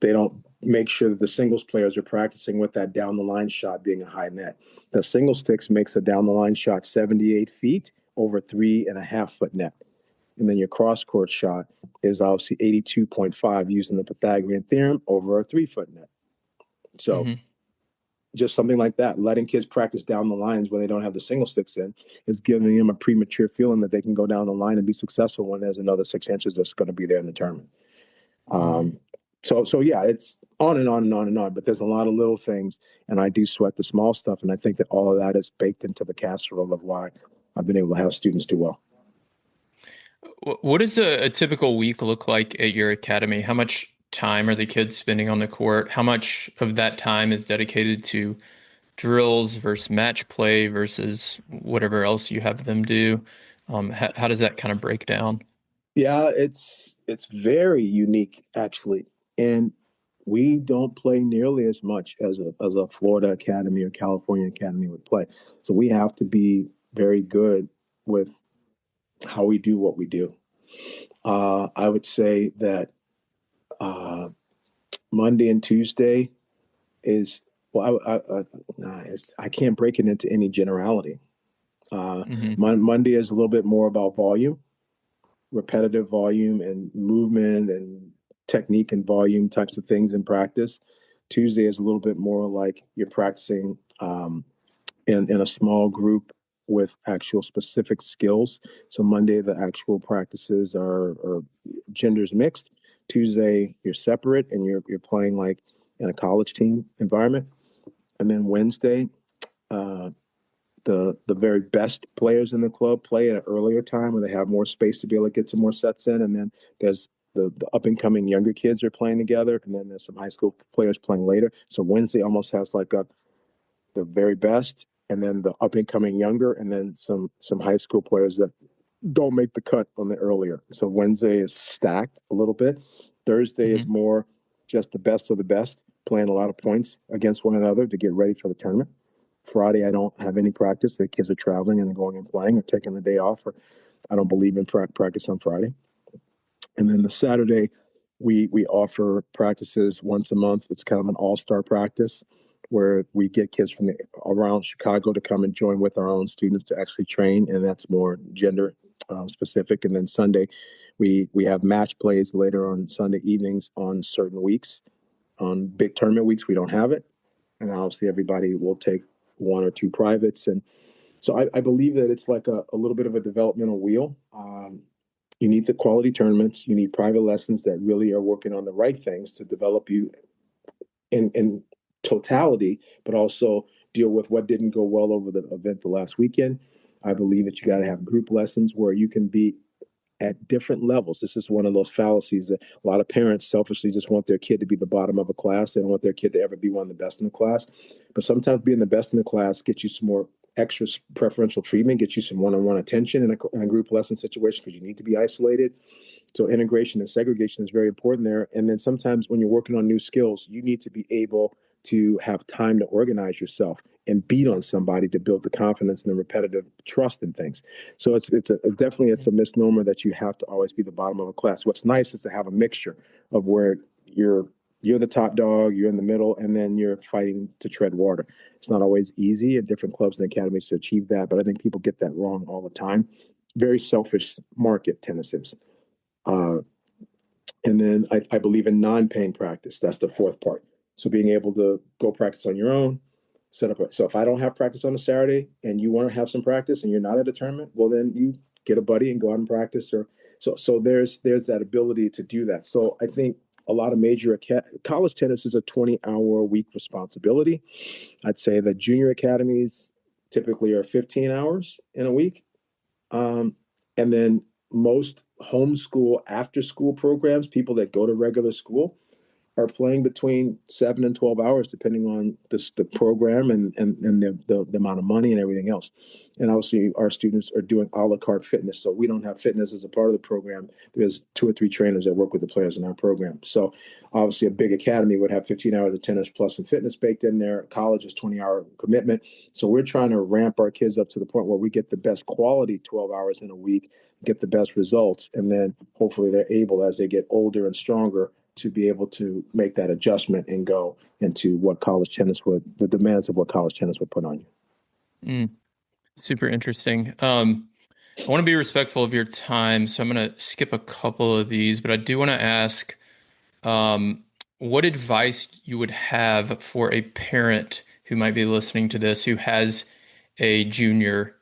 They don't make sure that the singles players are practicing with that down the line shot being a high net. The single sticks makes a down the line shot 78 feet over 3.5 foot net. And then your cross court shot is obviously 82.5 using the Pythagorean theorem over a 3 foot net. So Mhm. just something like that, letting kids practice down the lines when they don't have the single sticks in is giving them a premature feeling that they can go down the line and be successful when there's another 6 inches that's going to be there in the tournament. Mhm. Um, so yeah, it's on and on and on and on, but there's a lot of little things, and I do sweat the small stuff, and I think that all of that is baked into the casserole of why I've been able to have students do well. What does a typical week look like at your academy? How much time are the kids spending on the court? How much of that time is dedicated to drills versus match play versus whatever else you have them do? How does that kind of break down? Yeah, it's very unique actually, and we don't play nearly as much as a Florida Academy or California Academy would play. So we have to be very good with how we do what we do. I would say that uh, Monday and Tuesday is well, I can't break it into any generality. Uh, Hmm. Monday is a little bit more about volume, repetitive volume and movement and technique and volume types of things in practice. Tuesday is a little bit more like you're practicing in a small group with actual specific skills. So Monday, the actual practices are genders mixed. Tuesday, you're separate and you're playing like in a college team environment. And then Wednesday, uh, the very best players in the club play at an earlier time where they have more space to be able to get some more sets in. And then there's the up and coming younger kids are playing together. And then there's some high school players playing later. So Wednesday almost has like the very best and then the up and coming younger and then some high school players that don't make the cut on the earlier. So Wednesday is stacked a little bit. Thursday is more just the best of the best playing a lot of points against one another to get ready for the tournament. Friday, I don't have any practice. The kids are traveling and going and playing or taking the day off. Or I don't believe in practice on Friday. And then the Saturday, we offer practices once a month. It's kind of an all-star practice where we get kids from around Chicago to come and join with our own students to actually train, and that's more gender specific. And then Sunday, we have match plays later on Sunday evenings on certain weeks. On big tournament weeks, we don't have it, and obviously everybody will take one or two privates. And so I believe that it's like a little bit of a developmental wheel. You need the quality tournaments. You need private lessons that really are working on the right things to develop you in totality, but also deal with what didn't go well over the event the last weekend. I believe that you got to have group lessons where you can be at different levels. This is one of those fallacies that a lot of parents selfishly just want their kid to be the bottom of a class. They don't want their kid to ever be one of the best in the class. But sometimes being the best in the class gets you some more extra preferential treatment, gets you some one-on-one attention in a group lesson situation because you need to be isolated. So integration and segregation is very important there. And then sometimes when you're working on new skills, you need to be able to have time to organize yourself and beat on somebody to build the confidence and the repetitive trust in things. So it's definitely a misnomer that you have to always be the bottom of a class. What's nice is to have a mixture of where you're the top dog, you're in the middle, and then you're fighting to tread water. It's not always easy at different clubs and academies to achieve that, but I think people get that wrong all the time. Very selfish market, tennis is. And then I believe in non-paying practice. That's the fourth part. So being able to go practice on your own, set up. So if I don't have practice on a Saturday and you want to have some practice and you're not at a tournament, well, then you get a buddy and go out and practice. Or so there's that ability to do that. So I think a lot of major college tennis is a 20-hour a week responsibility. I'd say that junior academies typically are 15 hours in a week. And then most homeschool after school programs, people that go to regular school, are playing between 7 and 12 hours, depending on the program and the amount of money and everything else. And obviously, our students are doing a la carte fitness. So we don't have fitness as a part of the program. There's 2 or 3 trainers that work with the players in our program. So obviously, a big academy would have 15 hours of tennis plus some fitness baked in there. College is 20-hour commitment. So we're trying to ramp our kids up to the point where we get the best quality 12 hours in a week, get the best results, and then hopefully they're able, as they get older and stronger, to be able to make that adjustment and go into what college tennis the demands of what college tennis would put on you. Super interesting. I want to be respectful of your time, so I'm going to skip a couple of these, but I do want to ask what advice you would have for a parent who might be listening to this who has a junior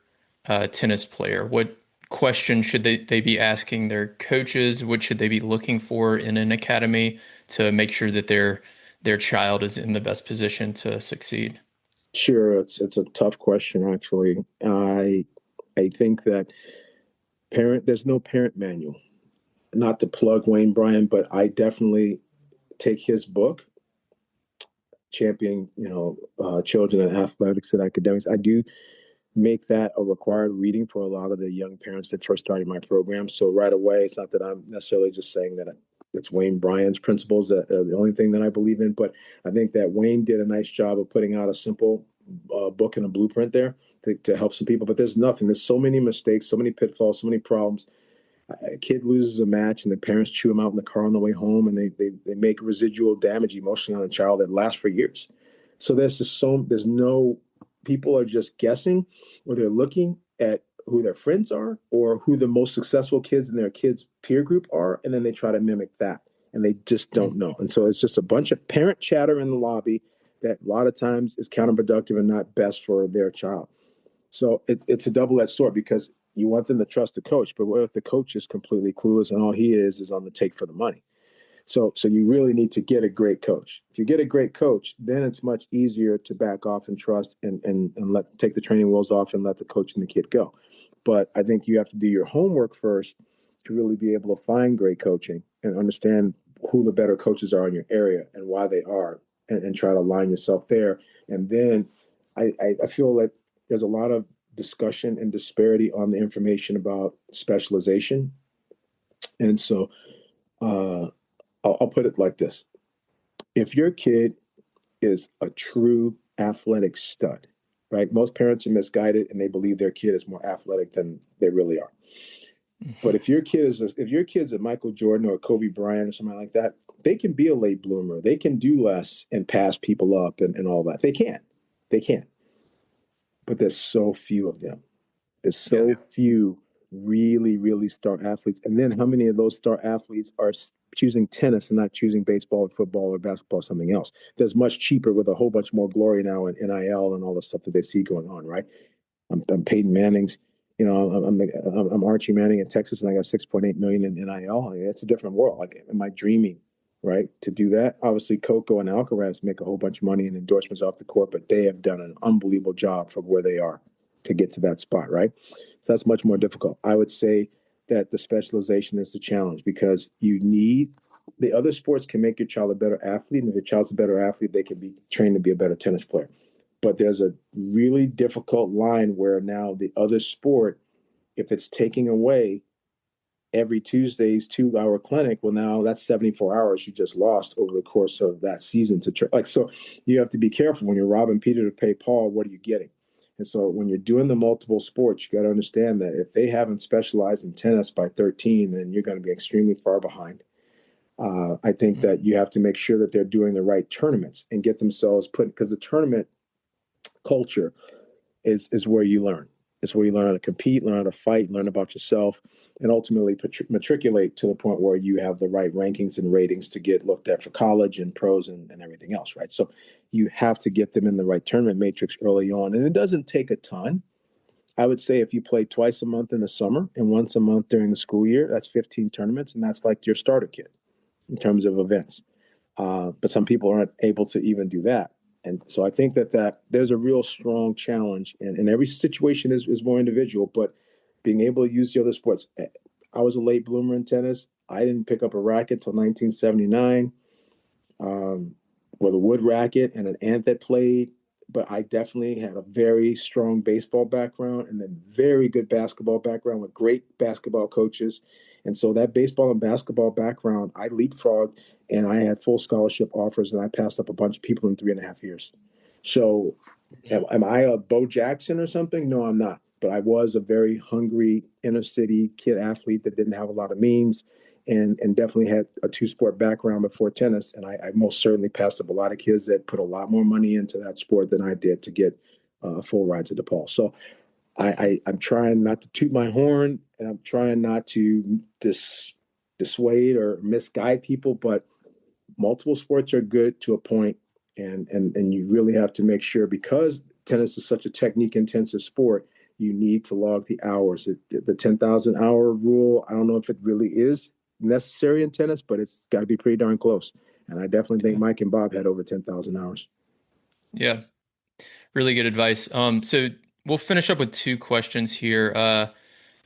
tennis player. What question should they be asking their coaches? What should they be looking for in an academy to make sure that their child is in the best position to succeed? Sure, it's a tough question actually. I think that there's no parent manual. Not to plug Wayne Bryan, but I definitely take his book, Champion, Children in Athletics and Academics. I do make that a required reading for a lot of the young parents that first started my program. So right away, it's not that I'm necessarily just saying that it's Wayne Bryan's principles that are the only thing that I believe in, but I think that Wayne did a nice job of putting out a simple book and a blueprint there to help some people. But there's so many mistakes, so many pitfalls, so many problems. A kid loses a match and the parents chew him out in the car on the way home, and they make residual damage emotionally on a child that lasts for years. So there's no, people are just guessing, or they're looking at who their friends are or who the most successful kids in their kids peer group are, and then they try to mimic that, and they just don't know. And so it's just a bunch of parent chatter in the lobby that a lot of times is counterproductive and not best for their child. So it's a double-edged sword, because you want them to trust the coach, but what if the coach is completely clueless and all he is on the take for the money? So you really need to get a great coach. If you get a great coach, then it's much easier to back off and trust and let take the training wheels off and let the coach and the kid go. But I think you have to do your homework first to really be able to find great coaching and understand who the better coaches are in your area and why they are, and try to align yourself there. And then I feel like there's a lot of discussion and disparity on the information about specialization. And so I'll put it like this. If your kid is a true athletic stud, right? Most parents are misguided and they believe their kid is more athletic than they really are. But if your kid's a Michael Jordan or a Kobe Bryant or something like that, they can be a late bloomer. They can do less and pass people up and all that. They can. They can. But there's so few of them. There's so few really, really star athletes. And then how many of those star athletes are choosing tennis and not choosing baseball or football or basketball or something else? That's much cheaper with a whole bunch more glory now in NIL and all the stuff that they see going on, right? I'm Peyton Manning's, I'm Archie Manning in Texas, and I got 6.8 million in NIL. I mean, it's a different world. Like, am I dreaming, right, to do that? Obviously, Coco and Alcaraz make a whole bunch of money in endorsements off the court, but they have done an unbelievable job for where they are to get to that spot, right? So that's much more difficult. I would say that the specialization is the challenge, because you need the other sports can make your child a better athlete, and if your child's a better athlete, they can be trained to be a better tennis player. But there's a really difficult line where now the other sport, if it's taking away every Tuesday's 2 hour clinic, well, now that's 74 hours you just lost over the course of that season so you have to be careful when you're robbing Peter to pay Paul. What are you getting? And so when you're doing the multiple sports, you got to understand that if they haven't specialized in tennis by 13, then you're going to be extremely far behind. I think that you have to make sure that they're doing the right tournaments and get themselves put, because the tournament culture is where you learn. It's where you learn how to compete, learn how to fight, learn about yourself, and ultimately matriculate to the point where you have the right rankings and ratings to get looked at for college and pros and everything else, right? So you have to get them in the right tournament matrix early on. And it doesn't take a ton. I would say if you play twice a month in the summer and once a month during the school year, that's 15 tournaments, and that's like your starter kit in terms of events. But some people aren't able to even do that. And so I think that there's a real strong challenge, and every situation is more individual, but being able to use the other sports. I was a late bloomer in tennis. I didn't pick up a racket till 1979, with a wood racket and an ant that played. But I definitely had a very strong baseball background and then very good basketball background with great basketball coaches. And so that baseball and basketball background, I leapfrogged, and I had full scholarship offers, and I passed up a bunch of people in 3.5 years. So am I a Bo Jackson or something? No, I'm not. But I was a very hungry inner city kid athlete that didn't have a lot of means, and definitely had a two-sport background before tennis. And I most certainly passed up a lot of kids that put a lot more money into that sport than I did to get a full ride to DePaul. So I'm trying not to toot my horn, and I'm trying not to dissuade or misguide people, but multiple sports are good to a point, and you really have to make sure, because tennis is such a technique intensive sport, you need to log the hours. The 10,000 hour rule, I don't know if it really is necessary in tennis, but it's got to be pretty darn close. And I definitely think Mike and Bob had over 10,000 hours. Yeah, really good advice. So we'll finish up with two questions here.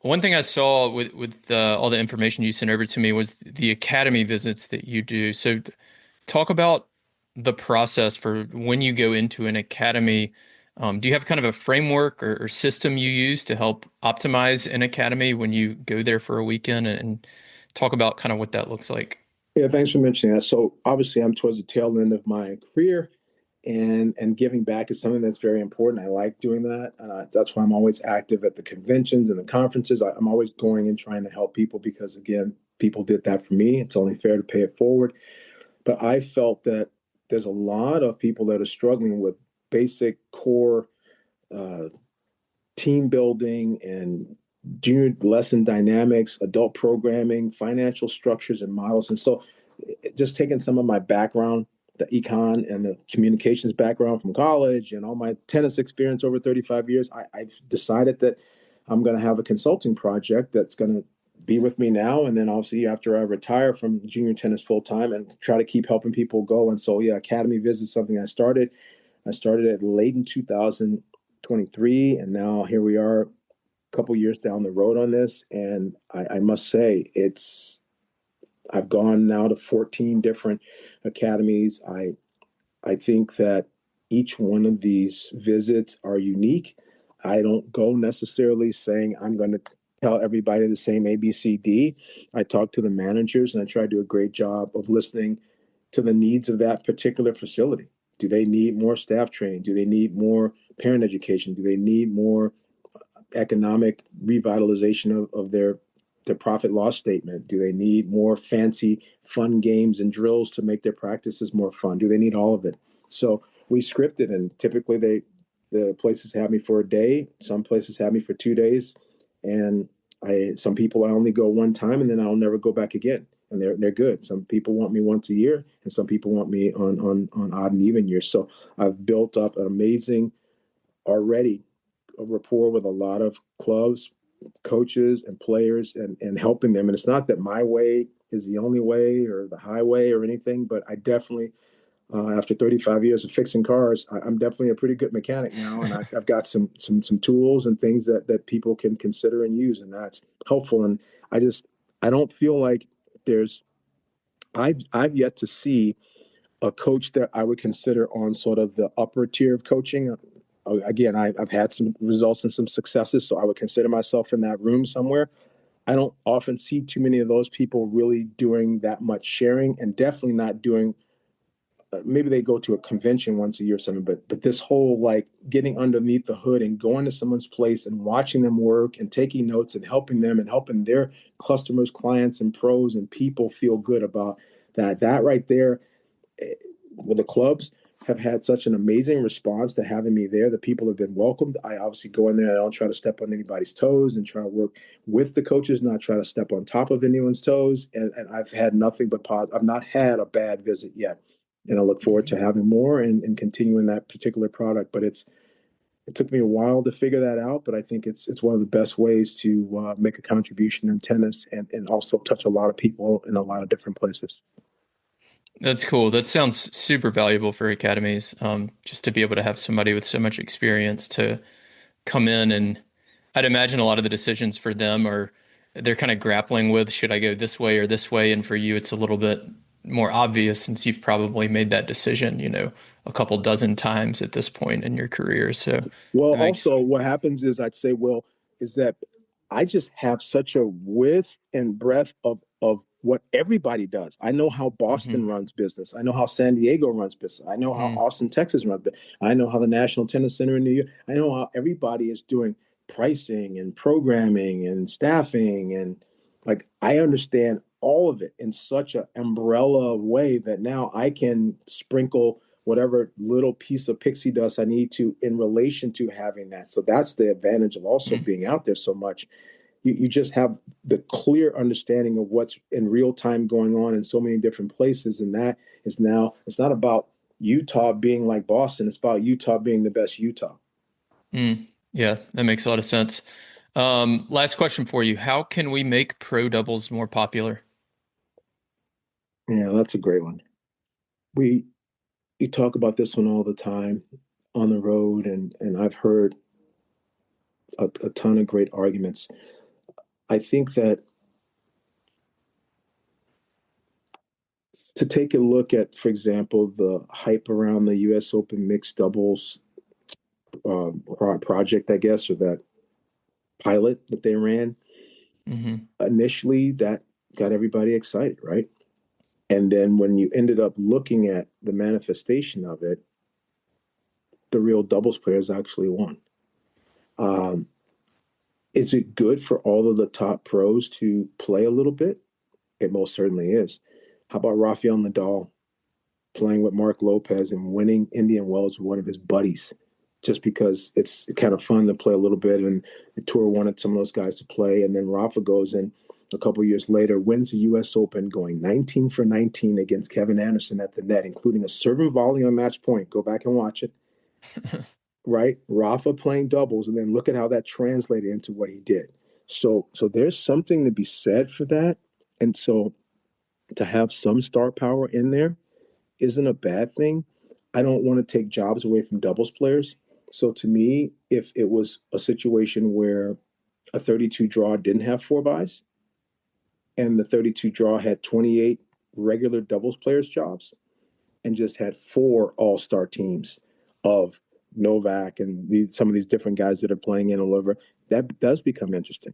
One thing I saw with all the information you sent over to me was the academy visits that you do. So talk about the process for when you go into an academy. Do you have kind of a framework or system you use to help optimize an academy when you go there for a weekend, and talk about kind of what that looks like? Yeah, thanks for mentioning that. So obviously I'm towards the tail end of my career, and giving back is something that's very important. I like doing that. That's why I'm always active at the conventions and the conferences. I'm always going and trying to help people, because again, people did that for me. It's only fair to pay it forward. But I felt that there's a lot of people that are struggling with basic core uh, team building and junior lesson dynamics, adult programming, financial structures and models. And so just taking some of my background, the econ and the communications background from college and all my tennis experience over 35 years, I've decided that I'm going to have a consulting project that's going to be with me now. And then obviously after I retire from junior tennis full time and try to keep helping people go. And so, yeah, Academy Visit is something I started. I started it late in 2023. And now here we are a couple years down the road on this. And I must say, I've gone now to 14 different academies. I think that each one of these visits are unique. I don't go necessarily saying I'm going to tell everybody the same ABCD. I talk to the managers and I try to do a great job of listening to the needs of that particular facility. Do they need more staff training? Do they need more parent education? Do they need more economic revitalization of their profit loss statement? Do they need more fancy fun games and drills to make their practices more fun? Do they need all of it? So we script it, and typically the places have me for a day. Some places have me for 2 days, and some people I only go one time, and then I'll never go back again. And they're good. Some people want me once a year, and some people want me on odd and even years. So I've built up an amazing already a rapport with a lot of clubs, coaches, and players, and helping them. And it's not that my way is the only way or the highway or anything, but I definitely, after 35 years of fixing cars, I'm definitely a pretty good mechanic now, and I've got some tools and things that people can consider and use, and that's helpful. And I don't feel like there's I've yet to see a coach that I would consider on sort of the upper tier of coaching. Again, I've had some results and some successes, so I would consider myself in that room somewhere. I don't often see too many of those people really doing that much sharing, and definitely not doing. Maybe they go to a convention once a year or something, but this whole like getting underneath the hood and going to someone's place and watching them work and taking notes and helping them and helping their customers, clients, and pros and people feel good about that right there with the clubs have had such an amazing response to having me there. The people have been welcomed. I obviously go in there. I don't try to step on anybody's toes and try to work with the coaches, not try to step on top of anyone's toes. And I've had nothing but positive. I've not had a bad visit yet. And I look forward to having more and continuing that particular product. But it took me a while to figure that out. But I think it's one of the best ways to make a contribution in tennis and also touch a lot of people in a lot of different places. That's cool. That sounds super valuable for academies. Just to be able to have somebody with so much experience to come in, and I'd imagine a lot of the decisions for them are they're kind of grappling with should I go this way or this way, and for you it's a little bit more obvious since you've probably made that decision, a couple dozen times at this point in your career. So Well, it makes also what happens is I'd say, well, is that I just have such a width and breadth of what everybody does. I know how Mhm. Boston runs business. I know how San Diego runs business. I know how Mm. Austin, Texas runs business. I know how the National Tennis Center in New York. I know how everybody is doing pricing and programming and staffing and like I understand all of it in such an umbrella way that now I can sprinkle whatever little piece of pixie dust I need to in relation to having that. So that's the advantage of also Mm. being out there so much. You just have the clear understanding of what's in real time going on in so many different places. And that is now, it's not about Utah being like Boston, it's about Utah being the best Utah. Mm. Yeah, that makes a lot of sense. Last question for you. How can we make pro doubles more popular? Yeah, that's a great one. We we talk about this one all the time on the road, and I've heard a ton of great arguments. I think that to take a look at, for example, the hype around the U.S. Open mixed doubles project, I guess, or that pilot that they ran, Hmm. initially that got everybody excited, right? And then when you ended up looking at the manifestation of it, the real doubles players actually won. Um, is it good for all of the top pros to play a little bit? It most certainly is. How about Rafael Nadal playing with Mark Lopez and winning Indian Wells with one of his buddies? Just because it's kind of fun to play a little bit, and the tour wanted some of those guys to play, and then Rafa goes in a couple of years later, wins the U.S. Open, going 19 for 19 against Kevin Anderson at the net, including a serve and volley on match point. Go back and watch it. Right, Rafa playing doubles, and then look at how that translated into what he did. So there's something to be said for that. And so to have some star power in there isn't a bad thing. I don't want to take jobs away from doubles players. So to me, if it was a situation where a 32 draw didn't have four buys and the 32 draw had 28 regular doubles players jobs and just had four all-star teams of Novak and some of these different guys that are playing in all over, that does become interesting.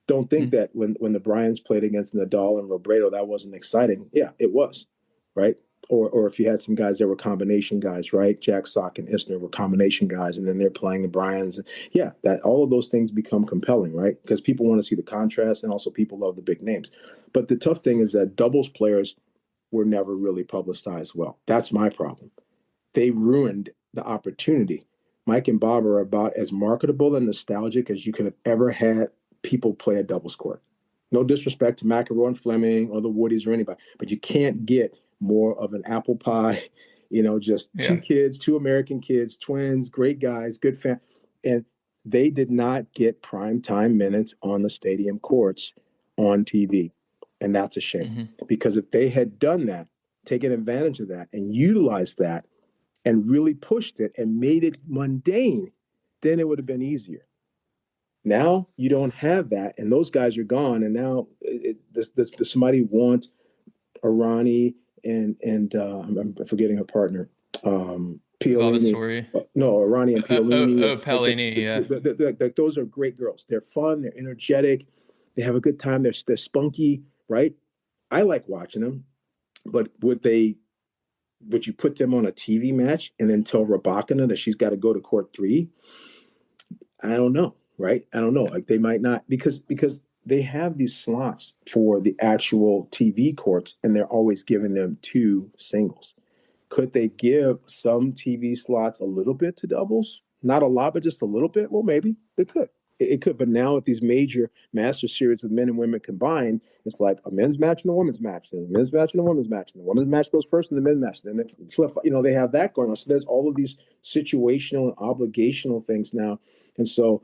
Don't think that when the Bryans played against Nadal and Robredo, that wasn't exciting. Yeah, it was, right? Or if you had some guys that were combination guys, right? Jack Sock and Isner were combination guys, and then they're playing the Bryans. Yeah, that all of those things become compelling, right? Because people want to see the contrast, and also people love the big names. But the tough thing is that doubles players were never really publicized well. That's my problem. They ruined the opportunity. Mike and Bob are about as marketable and nostalgic as you could have ever had people play a doubles court. No disrespect to McEnroe and Fleming or the Woodies or anybody, but you can't get more of an apple pie, just two Yeah. kids, two American kids, twins, great guys, good fan. And they did not get prime time minutes on the stadium courts on TV. And that's a shame because if they had done that, taken advantage of that and utilized that and really pushed it and made it mundane, then it would have been easier. Now you don't have that, and those guys are gone. And now does somebody want Arani and I'm forgetting her partner, Piolini. Vavasori. No, Arani and Piolini. Paolini. Yeah. Those are great girls. They're fun. They're energetic. They have a good time. They're spunky, right? I like watching them, but would you put them on a TV match and then tell Rabakina that she's got to go to court 3? I don't know, right? I don't know. Like they might not because they have these slots for the actual TV courts and they're always giving them 2 singles. Could they give some TV slots a little bit to doubles? Not a lot, but just a little bit? Well, maybe they could. It could, but now with these major master series with men and women combined, it's like a men's match and a women's match, and a men's match and a women's match, and the women's match goes first, and the men's match. Then they flip. They have that going on. So there's all of these situational and obligational things now, and so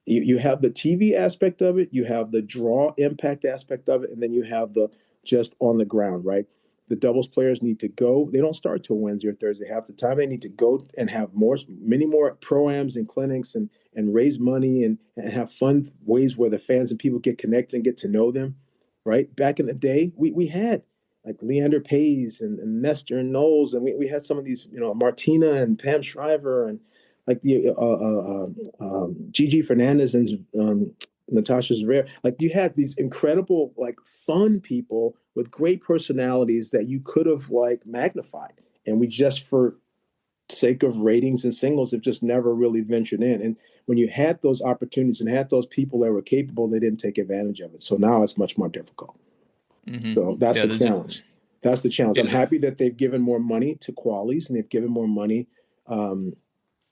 you have the TV aspect of it, you have the draw impact aspect of it, and then you have the just on the ground, right? The doubles players need to go. They don't start till Wednesday or Thursday. Half the time, they need to go and have many more pro-ams and clinics and raise money and have fun ways where the fans and people get connected and get to know them, right? Back in the day, we had like Leander Paes and Nestor and Knowles, and we had some of these, Martina and Pam Shriver and like the Gigi Fernandez and Natasha Zverev. Like you had these incredible, like fun people with great personalities that you could have like magnified, and we just for sake of ratings and singles have just never really ventured in. And when you had those opportunities and had those people that were capable, they didn't take advantage of it. So now it's much more difficult. So that's Yeah. the challenge. That's the challenge. I'm Yeah. happy that they've given more money to qualies and they've given more money um,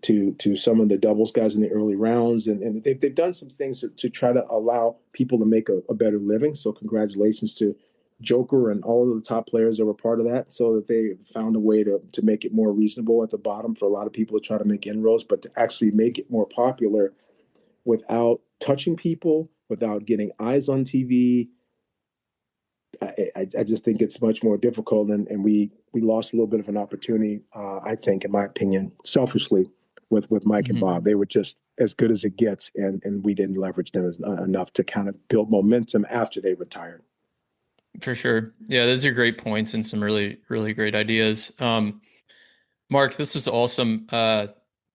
to some of the doubles guys in the early rounds, and they've done some things to try to allow people to make a better living. So congratulations to Joker and all of the top players that were part of that, so that they found a way to make it more reasonable at the bottom for a lot of people to try to make inroads, but to actually make it more popular without touching people, without getting eyes on TV. I just think it's much more difficult, and we lost a little bit of an opportunity. I think, in my opinion, selfishly, with Mike and Bob, they were just as good as it gets, and we didn't leverage them enough to kind of build momentum after they retired. For sure. Yeah, those are great points and some really, really great ideas. Mark, this was awesome.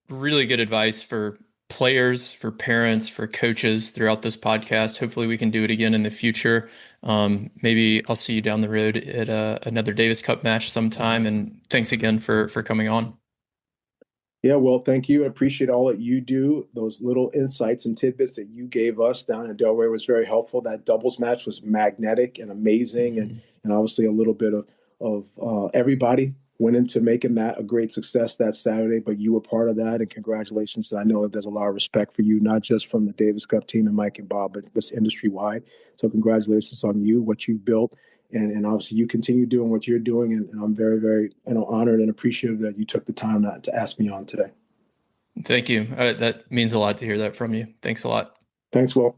Really good advice for players, for parents, for coaches throughout this podcast. Hopefully, we can do it again in the future. Maybe I'll see you down the road at another Davis Cup match sometime. And thanks again for coming on. Yeah, well, thank you. I appreciate all that you do. Those little insights and tidbits that you gave us down in Delaware was very helpful. That doubles match was magnetic and amazing, and obviously a little bit of everybody went into making that a great success that Saturday. But you were part of that, and congratulations. I know that there's a lot of respect for you, not just from the Davis Cup team and Mike and Bob, but just industry wide. So congratulations on you, what you've built. And obviously you continue doing what you're doing, and I'm very, very honored and appreciative that you took the time to ask me on today. Thank you. That means a lot to hear that from you. Thanks a lot. Thanks, Will.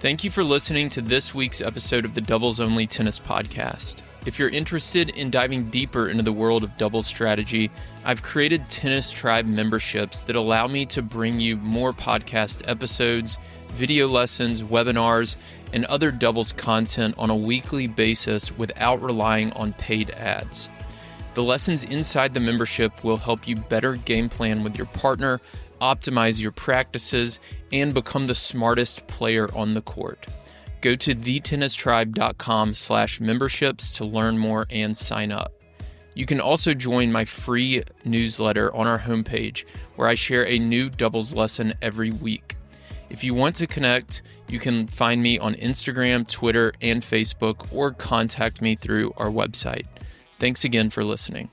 Thank you for listening to this week's episode of the Doubles Only Tennis Podcast. If you're interested in diving deeper into the world of doubles strategy, I've created Tennis Tribe memberships that allow me to bring you more podcast episodes, video lessons, webinars, and other doubles content on a weekly basis without relying on paid ads. The lessons inside the membership will help you better game plan with your partner, optimize your practices, and become the smartest player on the court. Go to thetennistribe.com/memberships to learn more and sign up. You can also join my free newsletter on our homepage, where I share a new doubles lesson every week. If you want to connect, you can find me on Instagram, Twitter, and Facebook, or contact me through our website. Thanks again for listening.